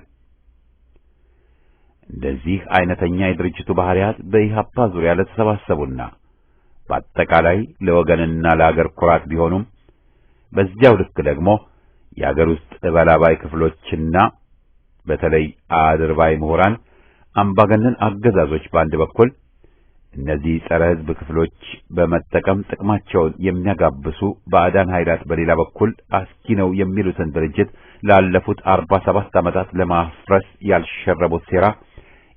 እንደዚህ አይነተኛ የድርጅቱ ባህሪያት በኢህአፓ ዙሪያ ለተሰባሰቡና በአጠቃላይ ለወገንና ለአገር ኩራት ቢሆኑም በዚያው ልክ ደግሞ የአገር ውስጥ በላባይ ክፍሎችና በተለይ አድርባይ ምሁራን አምባገነን አገዛዞች በአንድ በኩል እነዚህ ጸረ ሕዝብ ክፍሎች በመጠቀም ጥቅማቸውን የሚያጋብሱ ባዕዳን ኃይላት በሌላ በኩል አስኪ ነው የሚሉትን ድርጅት ላለፉት 47 ዓመታት ለማፍረስ ያልሸረቡት ሴራ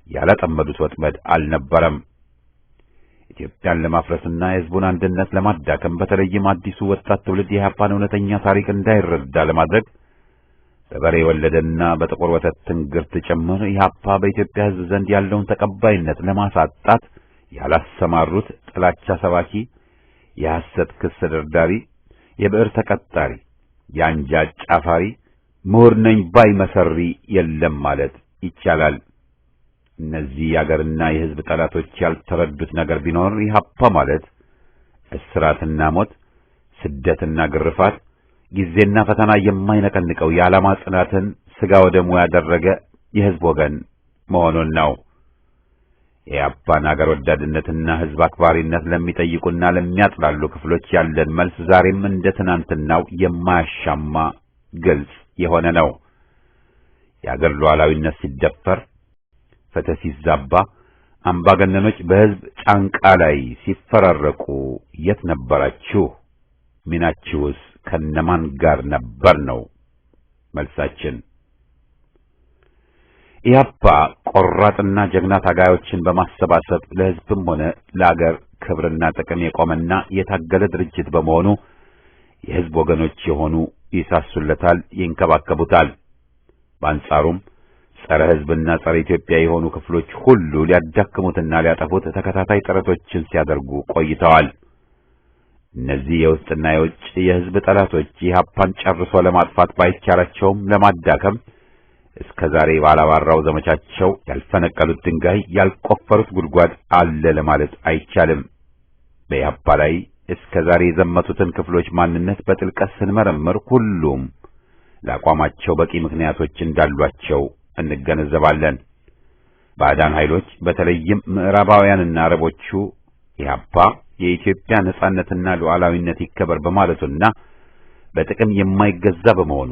ያላጠመዱት ወጥመድ አልነበረም። ኢትዮጵያን ለማፍረስና የሕዝቡን አንድነት ለማዳከም በተለይም አዲሱ ወጣት ትውልድ የኢህአፓን እውነተኛ ታሪክ እንዳይረዳ ለማድረግ በበሬ ወለደና በጥቁር ወተት ትንግርት ጭምር ኢህአፓ በኢትዮጵያ ሕዝብ ዘንድ ያለውን ተቀባይነት ለማሳጣት ያላሰማሩት ጥላቻ ሰባኪ፣ የሐሰት ክስ ደርዳሪ፣ የብዕር ተቀጣሪ፣ የአንጃ ጫፋሪ፣ ምሁር ነኝ ባይ መሰሪ የለም ማለት ይቻላል። እነዚህ የአገርና የሕዝብ ጠላቶች ያልተረዱት ነገር ቢኖር ኢህአፓ ማለት እስራትና ሞት፣ ስደትና ግርፋት፣ ጊዜና ፈተና የማይነቀንቀው የዓላማ ጽናትን ሥጋ ወደሙ ያደረገ የሕዝብ ወገን መሆኑን ነው። የኢህአፓን አገር ወዳድነትና ሕዝብ አክባሪነት ለሚጠይቁና ለሚያጥላሉ ክፍሎች ያለን መልስ ዛሬም እንደ ትናንትናው የማያሻማ ግልጽ የሆነ ነው። የአገር ሉዓላዊነት ሲደፈር፣ ፍትህ ሲዛባ፣ አምባገነኖች በሕዝብ ጫንቃ ላይ ሲፈራረቁ የት ነበራችሁ? ሚናችሁስ ከነማን ጋር ነበር ነው መልሳችን። ኢህአፓ ቆራጥና ጀግና ታጋዮችን በማሰባሰብ ለሕዝብም ሆነ ለአገር ክብርና ጥቅም የቆመና የታገለ ድርጅት በመሆኑ የሕዝብ ወገኖች የሆኑ ይሳሱለታል፣ ይንከባከቡታል። በአንጻሩም ጸረ ሕዝብና ጸረ ኢትዮጵያ የሆኑ ክፍሎች ሁሉ ሊያዳክሙትና ሊያጠፉት ተከታታይ ጥረቶችን ሲያደርጉ ቆይተዋል። እነዚህ የውስጥና የውጭ የሕዝብ ጠላቶች ኢህአፓን ጨርሶ ለማጥፋት ባይቻላቸውም ለማዳከም እስከ ዛሬ ባላባራው ዘመቻቸው ያልፈነቀሉት ድንጋይ ያልቆፈሩት ጉድጓድ አለ ለማለት አይቻልም። በኢህአፓ ላይ እስከ ዛሬ የዘመቱትን ክፍሎች ማንነት በጥልቀት ስንመረምር ሁሉም ለአቋማቸው በቂ ምክንያቶች እንዳሏቸው እንገነዘባለን። ባዕዳን ኃይሎች በተለይም ምዕራባውያንና አረቦቹ ኢህአፓ የኢትዮጵያ ነጻነትና ሉዓላዊነት ይከበር በማለቱና በጥቅም የማይገዛ በመሆኑ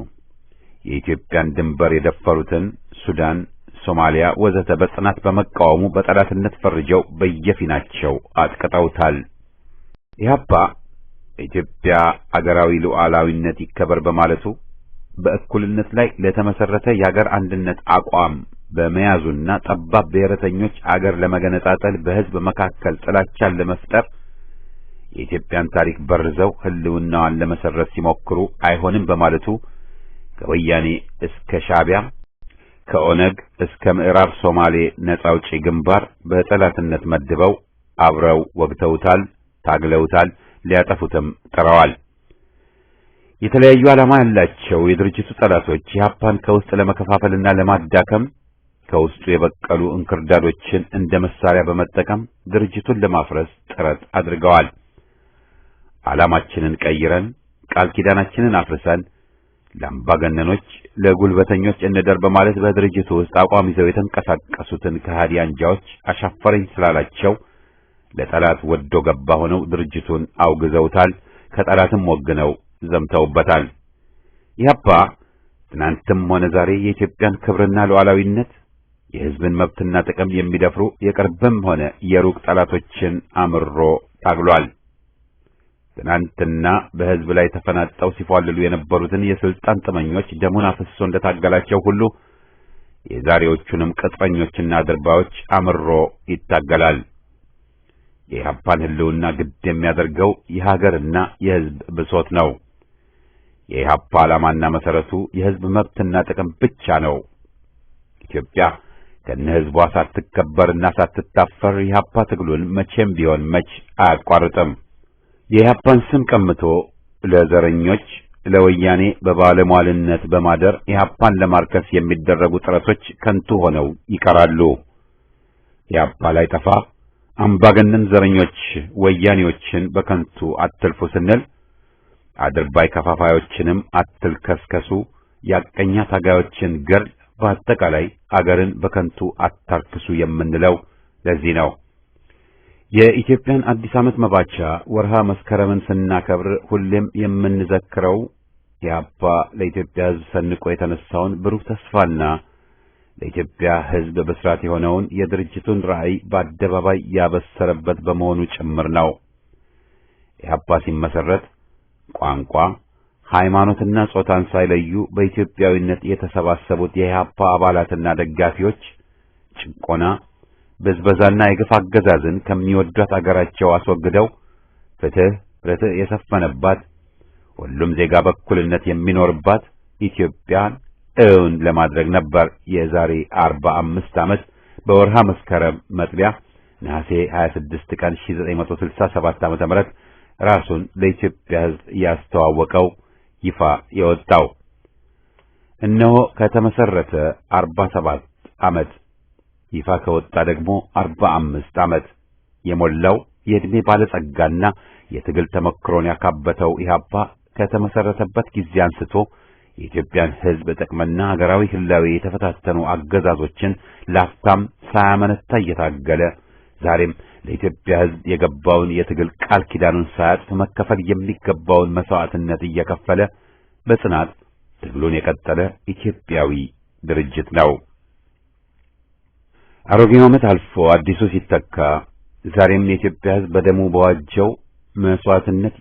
የኢትዮጵያን ድንበር የደፈሩትን ሱዳን፣ ሶማሊያ ወዘተ በጽናት በመቃወሙ በጠላትነት ፈርጀው በየፊናቸው አጥቅጠውታል። ኢህአፓ የኢትዮጵያ አገራዊ ሉዓላዊነት ይከበር በማለቱ በእኩልነት ላይ ለተመሰረተ የአገር አንድነት አቋም በመያዙና ጠባብ ብሔረተኞች አገር ለመገነጣጠል በሕዝብ መካከል ጥላቻን ለመፍጠር የኢትዮጵያን ታሪክ በርዘው ህልውናዋን ለመሰረት ሲሞክሩ አይሆንም በማለቱ ከወያኔ እስከ ሻዕቢያ ከኦነግ እስከ ምዕራብ ሶማሌ ነጻ አውጪ ግንባር በጠላትነት መድበው አብረው ወግተውታል፣ ታግለውታል፣ ሊያጠፉትም ጥረዋል። የተለያዩ ዓላማ ያላቸው የድርጅቱ ጠላቶች ኢህአፓን ከውስጥ ለመከፋፈልና ለማዳከም ከውስጡ የበቀሉ እንክርዳዶችን እንደ መሳሪያ በመጠቀም ድርጅቱን ለማፍረስ ጥረት አድርገዋል። ዓላማችንን ቀይረን ቃል ኪዳናችንን አፍርሰን ለአምባገነኖች ለጉልበተኞች እንደር በማለት በድርጅቱ ውስጥ አቋም ይዘው የተንቀሳቀሱትን ከሃዲ አንጃዎች አሻፈረኝ ስላላቸው ለጠላት ወዶ ገባ ሆነው ድርጅቱን አውግዘውታል። ከጠላትም ወግነው ዘምተውበታል። ኢህአፓ ትናንትም ሆነ ዛሬ የኢትዮጵያን ክብርና ሉዓላዊነት የሕዝብን መብትና ጥቅም የሚደፍሩ የቅርብም ሆነ የሩቅ ጠላቶችን አምሮ ታግሏል። ትናንትና በሕዝብ ላይ ተፈናጠው ሲፏልሉ የነበሩትን የስልጣን ጥመኞች ደሙን አፍስሶ እንደታገላቸው ሁሉ የዛሬዎቹንም ቅጥረኞችና አድርባዮች አምሮ ይታገላል። የኢህአፓን ህልውና ግድ የሚያደርገው የሀገርና የሕዝብ ብሶት ነው። የኢህአፓ ዓላማና መሰረቱ የሕዝብ መብትና ጥቅም ብቻ ነው። ኢትዮጵያ ከነሕዝቧ ሳትከበርና ሳትታፈር ኢህአፓ ትግሉን መቼም ቢሆን መች አያቋርጥም። የኢህአፓን ስም ቀምቶ ለዘረኞች ለወያኔ በባለሟልነት በማደር ኢህአፓን ለማርከስ የሚደረጉ ጥረቶች ከንቱ ሆነው ይቀራሉ። ኢህአፓ ላይ ጠፋ አምባገነን ዘረኞች ወያኔዎችን በከንቱ አትልፉ ስንል አድርባይ ከፋፋዮችንም አትልከስከሱ፣ ያቀኛ ታጋዮችን ገር በአጠቃላይ አገርን በከንቱ አታርክሱ የምንለው ለዚህ ነው። የኢትዮጵያን አዲስ ዓመት መባቻ ወርሃ መስከረምን ስናከብር ሁሌም የምንዘክረው ኢህአፓ ለኢትዮጵያ ሕዝብ ሰንቆ የተነሳውን ብሩህ ተስፋና ለኢትዮጵያ ሕዝብ ብስራት የሆነውን የድርጅቱን ራዕይ በአደባባይ ያበሰረበት በመሆኑ ጭምር ነው። ኢህአፓ ሲመሰረት ቋንቋ፣ ሃይማኖትና ጾታን ሳይለዩ በኢትዮጵያዊነት የተሰባሰቡት የኢህአፓ አባላትና ደጋፊዎች ጭቆና፣ ብዝበዛና የግፍ አገዛዝን ከሚወዷት አገራቸው አስወግደው ፍትህ፣ ርትዕ የሰፈነባት ሁሉም ዜጋ በእኩልነት የሚኖርባት ኢትዮጵያን እውን ለማድረግ ነበር። የዛሬ 45 ዓመት በወርሃ መስከረም መጥቢያ ነሐሴ 26 ቀን 1967 ዓ.ም ራሱን ለኢትዮጵያ ሕዝብ ያስተዋወቀው ይፋ የወጣው። እነሆ ከተመሰረተ 47 ዓመት ይፋ ከወጣ ደግሞ 45 ዓመት የሞላው የዕድሜ ባለጸጋና የትግል ተመክሮን ያካበተው ኢህአፓ ከተመሰረተበት ጊዜ አንስቶ የኢትዮጵያን ሕዝብ ጥቅምና ሀገራዊ ህላዌ የተፈታተኑ አገዛዞችን ላፍታም ሳያመነታ እየታገለ ዛሬም ለኢትዮጵያ ሕዝብ የገባውን የትግል ቃል ኪዳኑን ሳያጥፍ መከፈል የሚገባውን መስዋዕትነት እየከፈለ በጽናት ትግሉን የቀጠለ ኢትዮጵያዊ ድርጅት ነው። አሮጌው ዓመት አልፎ አዲሱ ሲተካ ዛሬም የኢትዮጵያ ሕዝብ በደሙ በዋጀው መስዋዕትነት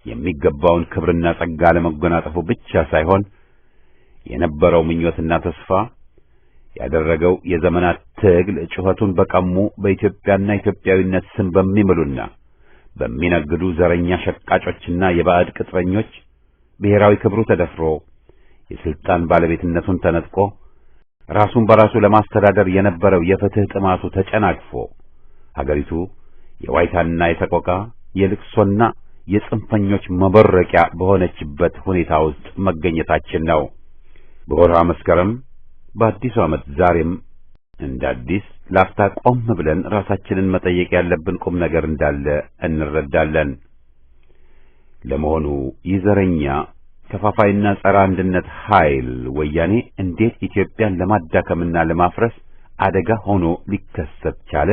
የሚገባውን ክብርና ጸጋ ለመጎናጸፉ ብቻ ሳይሆን የነበረው ምኞትና ተስፋ ያደረገው የዘመናት ትግል ጩኸቱን በቀሙ በኢትዮጵያና ኢትዮጵያዊነት ስም በሚምሉና በሚነግዱ ዘረኛ ሸቃጮችና የባዕድ ቅጥረኞች ብሔራዊ ክብሩ ተደፍሮ የስልጣን ባለቤትነቱን ተነጥቆ ራሱን በራሱ ለማስተዳደር የነበረው የፍትህ ጥማቱ ተጨናቅፎ ሀገሪቱ የዋይታና የሰቆቃ የልቅሶና የጽንፈኞች መበረቂያ በሆነችበት ሁኔታ ውስጥ መገኘታችን ነው። በወርሃ መስከረም በአዲሱ ዓመት ዛሬም እንደ አዲስ ላፍታ ቆም ብለን ራሳችንን መጠየቅ ያለብን ቁም ነገር እንዳለ እንረዳለን። ለመሆኑ ይህ ዘረኛ ከፋፋይና ጸረ አንድነት ኃይል ወያኔ እንዴት ኢትዮጵያን ለማዳከምና ለማፍረስ አደጋ ሆኖ ሊከሰት ቻለ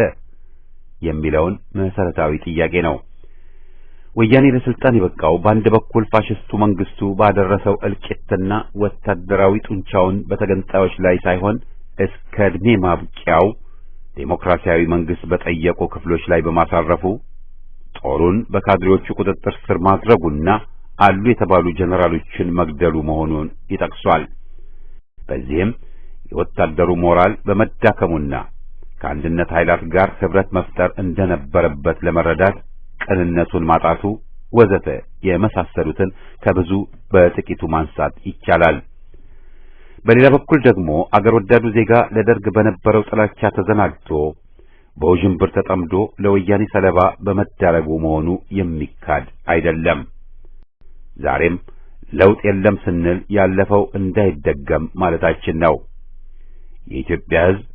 የሚለውን መሰረታዊ ጥያቄ ነው። ወያኔ ለስልጣን የበቃው በአንድ በኩል ፋሽስቱ መንግስቱ ባደረሰው እልቂትና ወታደራዊ ጡንቻውን በተገንጣዮች ላይ ሳይሆን እስከ ዕድሜ ማብቂያው ዴሞክራሲያዊ መንግስት በጠየቁ ክፍሎች ላይ በማሳረፉ ጦሩን በካድሬዎቹ ቁጥጥር ስር ማድረጉና አሉ የተባሉ ጀነራሎችን መግደሉ መሆኑን ይጠቅሷል። በዚህም የወታደሩ ሞራል በመዳከሙና ከአንድነት ኃይላት ጋር ህብረት መፍጠር እንደነበረበት ለመረዳት ቅንነቱን ማጣቱ ወዘተ የመሳሰሉትን ከብዙ በጥቂቱ ማንሳት ይቻላል። በሌላ በኩል ደግሞ አገር ወዳዱ ዜጋ ለደርግ በነበረው ጥላቻ ተዘናግቶ በውዥንብር ተጠምዶ ለወያኔ ሰለባ በመዳረጉ መሆኑ የሚካድ አይደለም። ዛሬም ለውጥ የለም ስንል ያለፈው እንዳይደገም ማለታችን ነው። የኢትዮጵያ ሕዝብ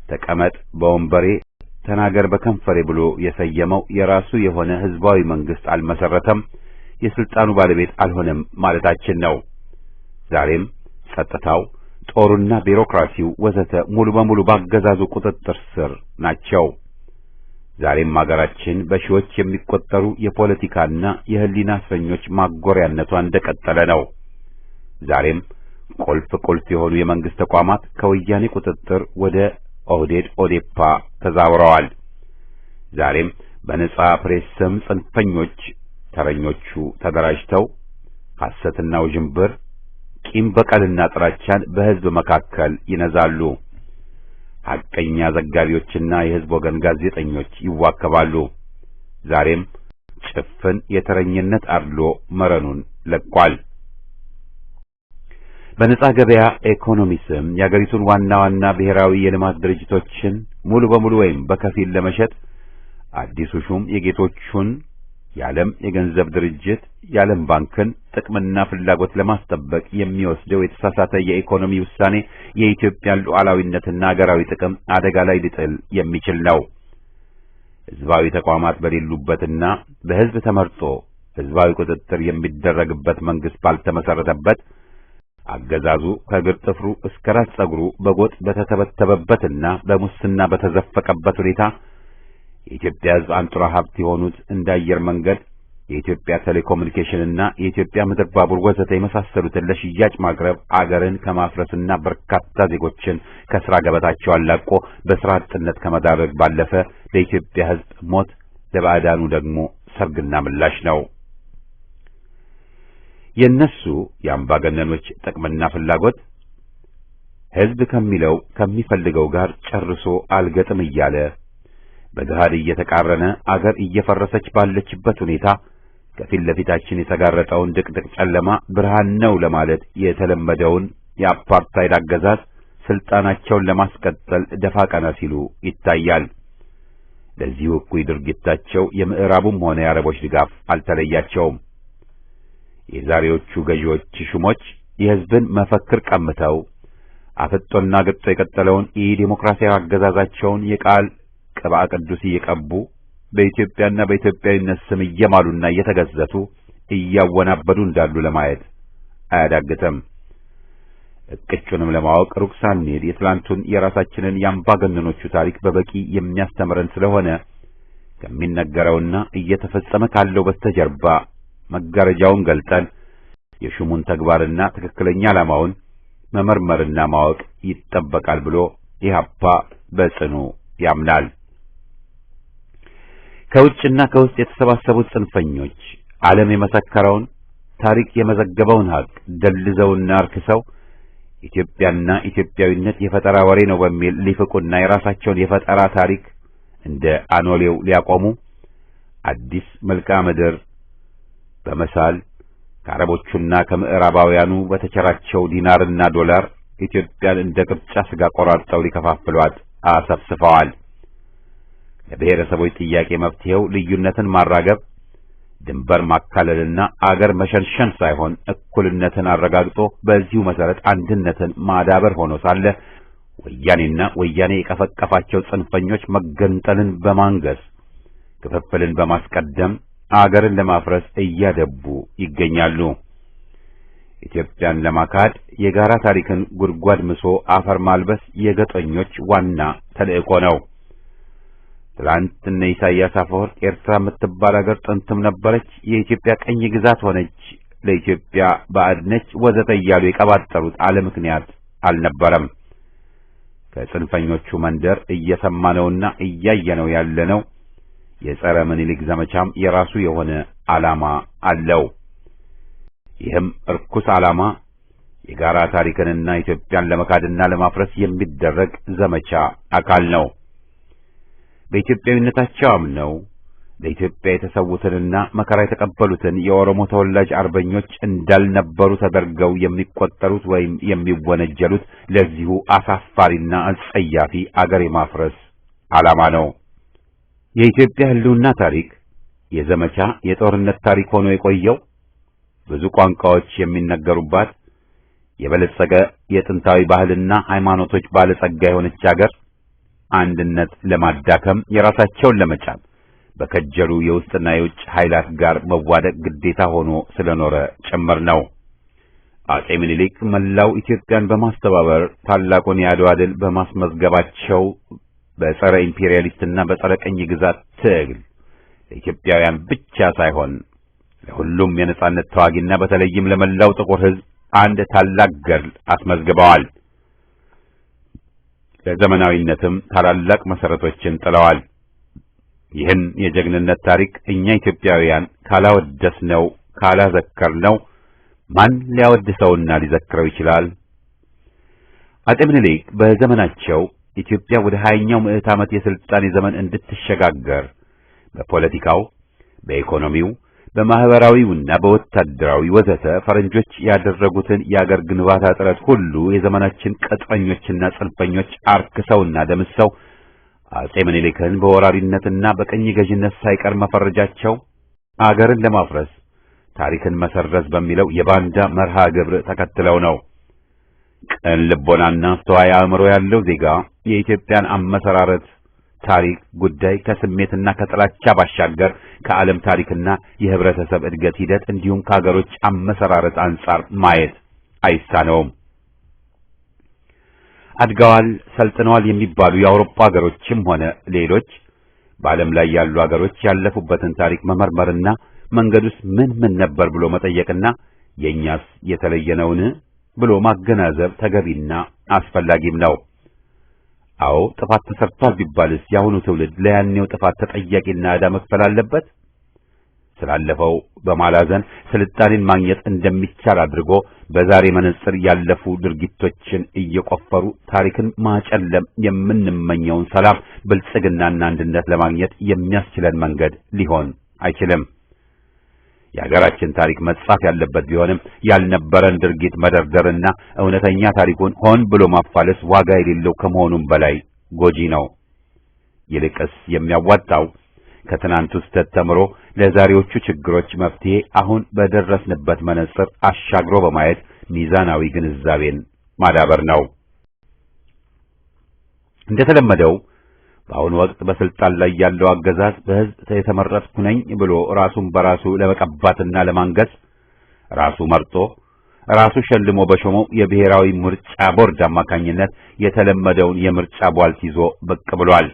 ተቀመጥ በወንበሬ ተናገር በከንፈሬ ብሎ የሰየመው የራሱ የሆነ ህዝባዊ መንግስት አልመሰረተም፣ የስልጣኑ ባለቤት አልሆነም ማለታችን ነው። ዛሬም ጸጥታው፣ ጦሩና ቢሮክራሲው ወዘተ ሙሉ በሙሉ ባገዛዙ ቁጥጥር ስር ናቸው። ዛሬም ሀገራችን በሺዎች የሚቆጠሩ የፖለቲካና የህሊና እስረኞች ማጎሪያነቷ እንደቀጠለ ነው። ዛሬም ቁልፍ የሆኑ የመንግስት ተቋማት ከወያኔ ቁጥጥር ወደ ኦህዴድ ኦዴፓ ተዛውረዋል። ዛሬም በነጻ ፕሬስ ስም ጽንፈኞች ተረኞቹ ተደራጅተው ሐሰትና ውዥንብር፣ ቂም በቀልና ጥላቻን በህዝብ መካከል ይነዛሉ። ሐቀኛ ዘጋቢዎችና የህዝብ ወገን ጋዜጠኞች ይዋከባሉ። ዛሬም ጭፍን የተረኝነት አድሎ መረኑን ለቋል። በነጻ ገበያ ኢኮኖሚ ስም የአገሪቱን ዋና ዋና ብሔራዊ የልማት ድርጅቶችን ሙሉ በሙሉ ወይም በከፊል ለመሸጥ አዲሱ ሹም የጌቶቹን የዓለም የገንዘብ ድርጅት የዓለም ባንክን ጥቅምና ፍላጎት ለማስጠበቅ የሚወስደው የተሳሳተ የኢኮኖሚ ውሳኔ የኢትዮጵያን ሉዓላዊነትና አገራዊ ጥቅም አደጋ ላይ ሊጥል የሚችል ነው። ሕዝባዊ ተቋማት በሌሉበትና በሕዝብ ተመርጦ ሕዝባዊ ቁጥጥር የሚደረግበት መንግስት ባልተመሰረተበት አገዛዙ ከእግር ጥፍሩ እስከ ራስ ጸጉሩ በጎጥ በተተበተበበትና በሙስና በተዘፈቀበት ሁኔታ የኢትዮጵያ ሕዝብ አንጡራ ሀብት የሆኑት እንደ አየር መንገድ፣ የኢትዮጵያ ቴሌኮሙኒኬሽንና የኢትዮጵያ ምድር ባቡር ወዘተ የመሳሰሉትን ለሽያጭ ማቅረብ አገርን ከማፍረስና በርካታ ዜጎችን ከስራ ገበታቸው አላቆ በስራ አጥነት ከመዳረግ ባለፈ ለኢትዮጵያ ሕዝብ ሞት፣ ለባዕዳኑ ደግሞ ሰርግና ምላሽ ነው። የነሱ የአምባገነኖች ጥቅምና ፍላጎት ሕዝብ ከሚለው ከሚፈልገው ጋር ጨርሶ አልገጥም እያለ በገሃድ እየተቃረነ አገር እየፈረሰች ባለችበት ሁኔታ ከፊት ለፊታችን የተጋረጠውን ድቅድቅ ጨለማ ብርሃን ነው ለማለት የተለመደውን የአፓርታይድ አገዛዝ ስልጣናቸውን ለማስቀጠል ደፋ ቀና ሲሉ ይታያል። ለዚሁ እኩይ ድርጊታቸው የምዕራቡም ሆነ የአረቦች ድጋፍ አልተለያቸውም። የዛሬዎቹ ገዢዎች ሹሞች የሕዝብን መፈክር ቀምተው አፍጦና ገጦ የቀጠለውን የዲሞክራሲያዊ አገዛዛቸውን የቃል ቅባ ቅዱስ እየቀቡ በኢትዮጵያና በኢትዮጵያዊነት ስም እየማሉና እየተገዘቱ እያወናበዱ እንዳሉ ለማየት አያዳግትም። እቅጩንም ለማወቅ ሩቅ ሳንሄድ የትላንቱን የራሳችንን የአምባገነኖቹ ታሪክ በበቂ የሚያስተምረን ስለሆነ ከሚነገረውና እየተፈጸመ ካለው በስተጀርባ መጋረጃውን ገልጠን የሹሙን ተግባርና ትክክለኛ ዓላማውን መመርመርና ማወቅ ይጠበቃል ብሎ ኢህአፓ በጽኑ ያምናል። ከውጭና ከውስጥ የተሰባሰቡት ጽንፈኞች ዓለም የመሰከረውን ታሪክ የመዘገበውን ሀቅ ደልዘውና አርክሰው ኢትዮጵያና ኢትዮጵያዊነት የፈጠራ ወሬ ነው በሚል ሊፍቁና የራሳቸውን የፈጠራ ታሪክ እንደ አኖሌው ሊያቆሙ አዲስ መልክዓ ምድር በመሳል ከአረቦቹና ከምዕራባውያኑ በተቸራቸው ዲናርና ዶላር ኢትዮጵያን እንደ ቅርጫ ስጋ ቆራርጠው ሊከፋፍሏት አሰፍስፈዋል። ለብሔረሰቦች ጥያቄ መፍትሄው ልዩነትን ማራገብ፣ ድንበር ማካለልና አገር መሸንሸን ሳይሆን እኩልነትን አረጋግጦ በዚሁ መሰረት አንድነትን ማዳበር ሆኖ ሳለ ወያኔና ወያኔ የቀፈቀፋቸው ጽንፈኞች መገንጠልን በማንገስ ክፍፍልን በማስቀደም አገርን ለማፍረስ እያደቡ ይገኛሉ። ኢትዮጵያን ለማካድ የጋራ ታሪክን ጉድጓድ ምሶ አፈር ማልበስ የገጠኞች ዋና ተልእኮ ነው። ትላንት እነ ኢሳያስ አፈወርቅ ኤርትራ የምትባል አገር ጥንትም ነበረች፣ የኢትዮጵያ ቀኝ ግዛት ሆነች፣ ለኢትዮጵያ ባዕድ ነች ወዘተ እያሉ የቀባጠሩት አለ ምክንያት አልነበረም። ከጽንፈኞቹ መንደር እየሰማነውና እያየነው ያለነው የጸረ ምኒልክ ዘመቻም የራሱ የሆነ ዓላማ አለው። ይህም እርኩስ ዓላማ የጋራ ታሪክንና ኢትዮጵያን ለመካድና ለማፍረስ የሚደረግ ዘመቻ አካል ነው። በኢትዮጵያዊነታቸው አምነው ለኢትዮጵያ የተሰዉትንና መከራ የተቀበሉትን የኦሮሞ ተወላጅ አርበኞች እንዳልነበሩ ተደርገው የሚቆጠሩት ወይም የሚወነጀሉት ለዚሁ አሳፋሪና አጸያፊ አገር የማፍረስ ዓላማ ነው። የኢትዮጵያ ሕልውና ታሪክ የዘመቻ የጦርነት ታሪክ ሆኖ የቆየው ብዙ ቋንቋዎች የሚነገሩባት የበለጸገ የጥንታዊ ባህልና ሃይማኖቶች ባለጸጋ የሆነች አገር አንድነት ለማዳከም የራሳቸውን ለመጫን በከጀሉ የውስጥና የውጭ ኃይላት ጋር መዋደቅ ግዴታ ሆኖ ስለኖረ ጭምር ነው። አጼ ምኒልክ መላው ኢትዮጵያን በማስተባበር ታላቁን የአድዋ ድል በማስመዝገባቸው በጸረ ኢምፔሪያሊስትና በጸረ ቀኝ ግዛት ትግል ለኢትዮጵያውያን ብቻ ሳይሆን ለሁሉም የነጻነት ተዋጊና በተለይም ለመላው ጥቁር ሕዝብ አንድ ታላቅ ገድል አስመዝግበዋል። ለዘመናዊነትም ታላላቅ መሰረቶችን ጥለዋል። ይህን የጀግንነት ታሪክ እኛ ኢትዮጵያውያን ካላወደስነው ካላዘከርነው ማን ሊያወድሰውና ሊዘክረው ይችላል? አጤ ምኒልክ በዘመናቸው ኢትዮጵያ ወደ 20ኛው ምዕተ ዓመት የስልጣኔ ዘመን እንድትሸጋገር በፖለቲካው፣ በኢኮኖሚው፣ በማህበራዊውና በወታደራዊ ወዘተ ፈረንጆች ያደረጉትን የአገር ግንባታ ጥረት ሁሉ የዘመናችን ቅጥረኞችና ጽንፈኞች አርክሰውና ደምሰው አጼ ምኒልክን በወራሪነትና በቀኝ ገዥነት ሳይቀር መፈረጃቸው አገርን ለማፍረስ ታሪክን መሰረዝ በሚለው የባንዳ መርሃ ግብር ተከትለው ነው። ቅን ልቦናና አስተዋይ አእምሮ ያለው ዜጋ የኢትዮጵያን አመሰራረት ታሪክ ጉዳይ ከስሜትና ከጥላቻ ባሻገር ከዓለም ታሪክና የህብረተሰብ እድገት ሂደት እንዲሁም ከሀገሮች አመሰራረት አንጻር ማየት አይሳነውም። አድገዋል፣ ሰልጥነዋል የሚባሉ የአውሮፓ ሀገሮችም ሆነ ሌሎች በዓለም ላይ ያሉ ሀገሮች ያለፉበትን ታሪክ መመርመርና መንገዱስ ምን ነበር ብሎ መጠየቅና የኛስ የተለየነውን ብሎ ማገናዘብ ተገቢና አስፈላጊም ነው። አዎ ጥፋት ተሰርቷል ቢባልስ የአሁኑ ትውልድ ለያኔው ጥፋት ተጠያቂና ዕዳ መክፈል አለበት? ስላለፈው በማላዘን ስልጣኔን ማግኘት እንደሚቻል አድርጎ በዛሬ መነጽር ያለፉ ድርጊቶችን እየቆፈሩ ታሪክን ማጨለም የምንመኘውን ሰላም፣ ብልጽግናና አንድነት ለማግኘት የሚያስችለን መንገድ ሊሆን አይችልም። የሀገራችን ታሪክ መጻፍ ያለበት ቢሆንም ያልነበረን ድርጊት መደርደርና እውነተኛ ታሪኩን ሆን ብሎ ማፋለስ ዋጋ የሌለው ከመሆኑም በላይ ጎጂ ነው። ይልቅስ የሚያዋጣው ከትናንቱ ስህተት ተምሮ ለዛሬዎቹ ችግሮች መፍትሄ አሁን በደረስንበት መነጽር አሻግሮ በማየት ሚዛናዊ ግንዛቤን ማዳበር ነው። እንደተለመደው በአሁኑ ወቅት በስልጣን ላይ ያለው አገዛዝ በሕዝብ የተመረጥኩ ነኝ ብሎ ራሱን በራሱ ለመቀባትና ለማንገስ ራሱ መርጦ ራሱ ሸልሞ በሾመው የብሔራዊ ምርጫ ቦርድ አማካኝነት የተለመደውን የምርጫ ቧልት ይዞ ብቅ ብሏል።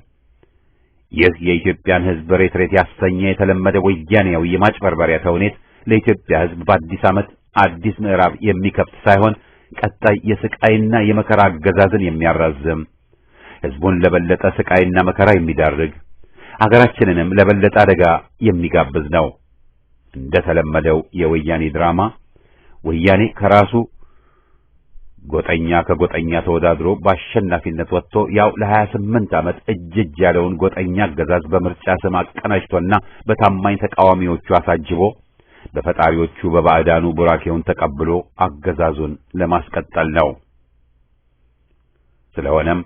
ይህ የኢትዮጵያን ሕዝብ ሬት ያሰኘ የተለመደ ወያኔያዊ የማጭበርበሪያ ተውኔት ለኢትዮጵያ ሕዝብ በአዲስ ዓመት አዲስ ምዕራፍ የሚከፍት ሳይሆን ቀጣይ የስቃይና የመከራ አገዛዝን የሚያራዝም ሕዝቡን ለበለጠ ስቃይና መከራ የሚዳርግ አገራችንንም ለበለጠ አደጋ የሚጋብዝ ነው። እንደተለመደው የወያኔ ድራማ ወያኔ ከራሱ ጎጠኛ ከጎጠኛ ተወዳድሮ በአሸናፊነት ወጥቶ ያው ለ28 ዓመት እጅ ያለውን ጎጠኛ አገዛዝ በምርጫ ስም አቀናጅቶና በታማኝ ተቃዋሚዎቹ አሳጅቦ በፈጣሪዎቹ በባዕዳኑ ቡራኬውን ተቀብሎ አገዛዙን ለማስቀጠል ነው። ስለሆነም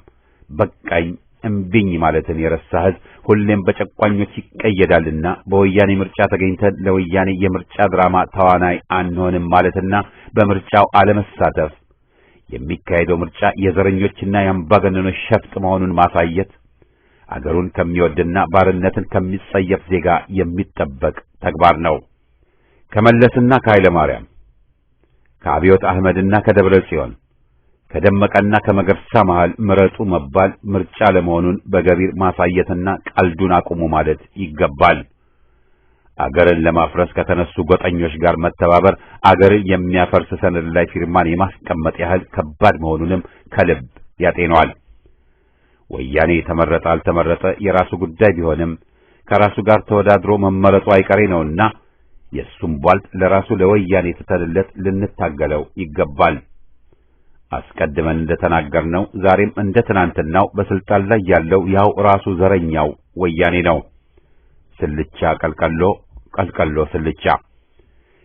በቃኝ እምቢኝ ማለትን የረሳ ሕዝብ ሁሌም በጨቋኞች ይቀየዳልና በወያኔ ምርጫ ተገኝተን ለወያኔ የምርጫ ድራማ ተዋናይ አንሆንም ማለትና በምርጫው አለመሳተፍ የሚካሄደው ምርጫ የዘረኞችና የአምባገነኖች ሸፍጥ መሆኑን ማሳየት አገሩን ከሚወድና ባርነትን ከሚጸየፍ ዜጋ የሚጠበቅ ተግባር ነው። ከመለስና ከኃይለ ማርያም፣ ከአብዮት አህመድና ከደብረ ጽዮን፣ ከደመቀና ከመገርሳ መሃል ምረጡ መባል ምርጫ ለመሆኑን በገቢር ማሳየትና ቀልዱን አቁሙ ማለት ይገባል። አገርን ለማፍረስ ከተነሱ ጎጠኞች ጋር መተባበር አገርን የሚያፈርስ ሰነድ ላይ ፊርማን የማስቀመጥ ያህል ከባድ መሆኑንም ከልብ ያጤነዋል። ወያኔ ተመረጠ አልተመረጠ የራሱ ጉዳይ ቢሆንም ከራሱ ጋር ተወዳድሮ መመረጡ አይቀሬ ነውና የሱም ቧልት ለራሱ ለወያኔ ተተልለት ልንታገለው ይገባል። አስቀድመን እንደተናገርነው ዛሬም እንደ ትናንትናው በስልጣን ላይ ያለው ያው ራሱ ዘረኛው ወያኔ ነው። ስልቻ ቀልቀሎ፣ ቀልቀሎ ስልቻ።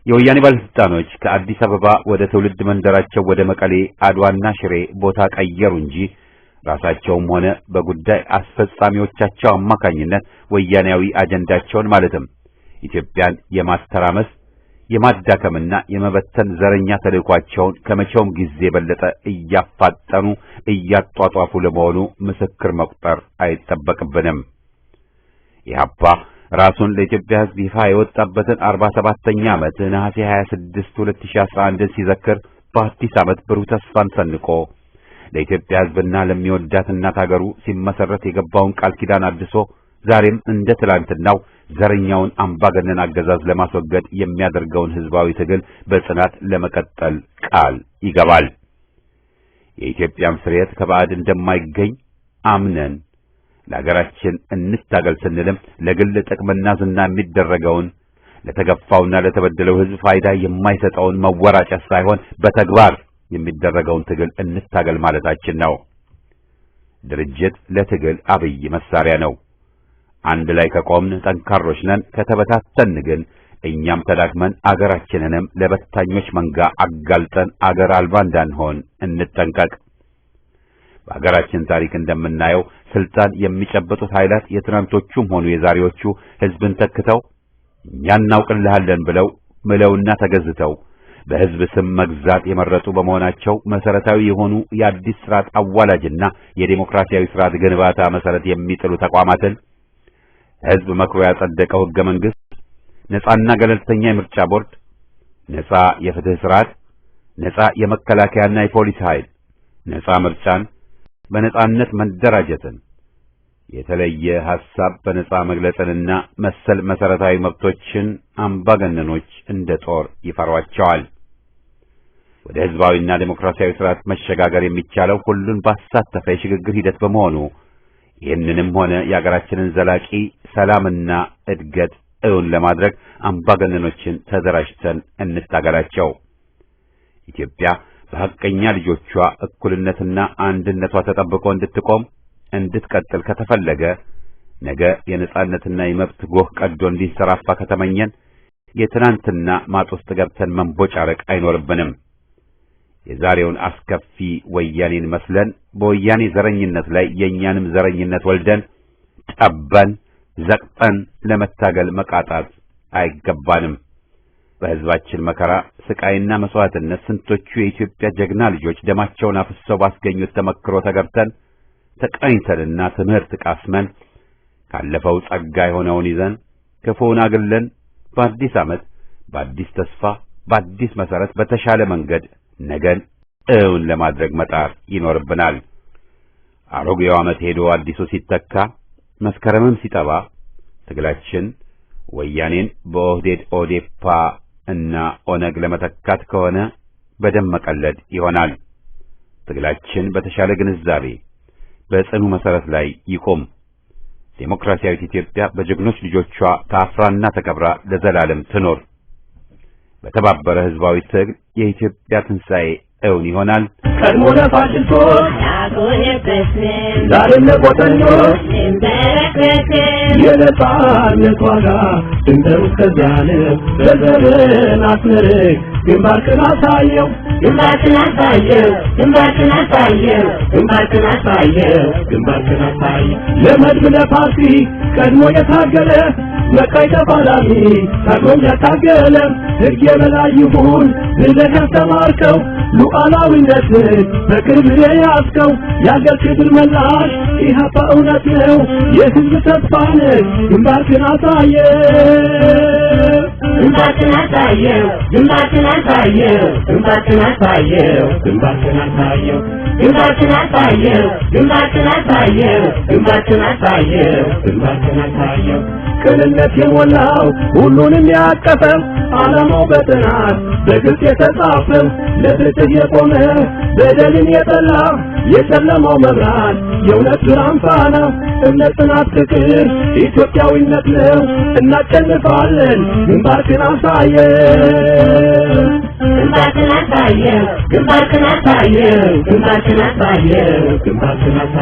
የወያኔ ባለስልጣኖች ከአዲስ አበባ ወደ ትውልድ መንደራቸው ወደ መቀሌ፣ አድዋና ሽሬ ቦታ ቀየሩ እንጂ ራሳቸውም ሆነ በጉዳይ አስፈጻሚዎቻቸው አማካኝነት ወያኔያዊ አጀንዳቸውን ማለትም ኢትዮጵያን የማስተራመስ የማዳከምና የመበተን ዘረኛ ተልዕኳቸውን ከመቼውም ጊዜ የበለጠ እያፋጠኑ እያጧጧፉ ለመሆኑ ምስክር መቁጠር አይጠበቅብንም። ኢህአፓ ራሱን ለኢትዮጵያ ሕዝብ ይፋ የወጣበትን 47ኛ ዓመት ነሐሴ 26 2011 ሲዘክር በአዲስ ዓመት ብሩህ ተስፋን ሰንቆ ለኢትዮጵያ ሕዝብና ለሚወዳት እናት አገሩ ሲመሰረት የገባውን ቃል ኪዳን አድሶ ዛሬም እንደ ትላንትናው ዘረኛውን አምባገነን አገዛዝ ለማስወገድ የሚያደርገውን ሕዝባዊ ትግል በጽናት ለመቀጠል ቃል ይገባል። የኢትዮጵያም ስርየት ከባዕድ እንደማይገኝ አምነን ለሀገራችን እንታገል ስንልም ለግል ጥቅምና ዝና የሚደረገውን ለተገፋውና ለተበደለው ሕዝብ ፋይዳ የማይሰጠውን መወራጨት ሳይሆን በተግባር የሚደረገውን ትግል እንታገል ማለታችን ነው። ድርጅት ለትግል አብይ መሳሪያ ነው። አንድ ላይ ከቆምን ጠንካሮች ነን። ከተበታተን ግን እኛም ተዳክመን አገራችንንም ለበታኞች መንጋ አጋልጠን አገር አልባ እንዳንሆን እንጠንቀቅ። በአገራችን ታሪክ እንደምናየው ስልጣን የሚጨበጡት ኃይላት የትናንቶቹም ሆኑ የዛሬዎቹ ሕዝብን ተክተው እኛ እናውቅልሃለን ብለው ምለውና ተገዝተው በሕዝብ ስም መግዛት የመረጡ በመሆናቸው መሰረታዊ የሆኑ የአዲስ ስርዓት አዋላጅና የዴሞክራሲያዊ ስርዓት ግንባታ መሰረት የሚጥሉ ተቋማትን ሕዝብ መክሮ ያጸደቀው ሕገ መንግሥት፣ ነጻና ገለልተኛ የምርጫ ቦርድ፣ ነጻ የፍትህ ስርዓት፣ ነጻ የመከላከያና የፖሊስ ኃይል፣ ነጻ ምርጫን፣ በነጻነት መደራጀትን፣ የተለየ ሐሳብ በነጻ መግለጽንና መሰል መሰረታዊ መብቶችን አምባገነኖች እንደ ጦር ይፈሯቸዋል። ወደ ሕዝባዊና ዴሞክራሲያዊ ስርዓት መሸጋገር የሚቻለው ሁሉን ባሳተፈ የሽግግር ሂደት በመሆኑ ይህንንም ሆነ የአገራችንን ዘላቂ ሰላምና እድገት እውን ለማድረግ አምባገነኖችን ተደራጅተን እንታገላቸው። ኢትዮጵያ በሐቀኛ ልጆቿ እኩልነትና አንድነቷ ተጠብቆ እንድትቆም እንድትቀጥል ከተፈለገ ነገ የነጻነትና የመብት ጎህ ቀዶ እንዲንሰራፋ ከተመኘን የትናንትና ማጥ ውስጥ ገብተን መንቦጫረቅ አይኖርብንም። የዛሬውን አስከፊ ወያኔን መስለን በወያኔ ዘረኝነት ላይ የእኛንም ዘረኝነት ወልደን ጠበን ዘቅጠን ለመታገል መቃጣት አይገባንም። በሕዝባችን መከራ ስቃይና መስዋዕትነት ስንቶቹ የኢትዮጵያ ጀግና ልጆች ደማቸውን አፍስሰው ባስገኙት ተመክሮ ተገብተን ተቀኝተንና ትምህርት ቃስመን ካለፈው ጸጋ የሆነውን ይዘን ክፉውን አግለን በአዲስ ዓመት በአዲስ ተስፋ በአዲስ መሰረት በተሻለ መንገድ ነገን እውን ለማድረግ መጣር ይኖርብናል። አሮጌው ዓመት ሄዶ አዲሱ ሲተካ መስከረምም ሲጠባ ትግላችን ወያኔን በኦህዴድ ኦዴፓ እና ኦነግ ለመተካት ከሆነ በደም መቀለድ ይሆናል። ትግላችን በተሻለ ግንዛቤ በጽኑ መሰረት ላይ ይቆም። ዴሞክራሲያዊት ኢትዮጵያ በጀግኖች ልጆቿ ታፍራና ተከብራ ለዘላለም ትኖር። በተባበረ ሕዝባዊ ትግል የኢትዮጵያ ትንሣኤ እውን ይሆናል። ቀድሞ ለፋሽስቶች ዛሬም ለቆጠኞች የነጻነት ዋጋ ድንበሩ እስከዚያ ነው። በዘርን አስመርቅ ግንባርክን አሳየው ግንባርክን አሳየው ግንባርክን አሳየው ግንባርክን አሳየው ግንባርክን አሳየው ለመድብ ለፓርቲ ቀድሞ የታገለ መቃይ ተፋላሚ ታግሎም ያታገለ ሕግ የበላይ ይሁን ብለህ ያስተማርከው ሉዓላዊነትን በክብር የያዝከው የአገር ክብር መላሽ ኢህአፓ እውነት ነው የሕዝብ ተስፋ ነህ። ግንባርክን አሳየው ግንባርክን አሳየው ግንባርክን አሳየው ግንባርክን አሳየው ግንባርክን አሳየው ግንባርክን አሳየው ግንባርክን አሳየው ግንባርክን አሳየው ግንባርክን አሳየው ቅንነት የሞላው ሁሉንም ያቀፈ ዓላማው በጥናት በግልጽ የተጻፈ ለፍትህ የቆመ በደልን የጠላ የጨለማው መብራት የእውነት ብርሃን ፋና እምነት፣ ጽናት፣ ፍቅር ኢትዮጵያዊነት ነው። እናሸንፋለን። ግንባርክን አሳየው ግንባርክን አሳየው ግንባርክን አሳየው ግንባርክን አሳየው ግንባርክን አሳየው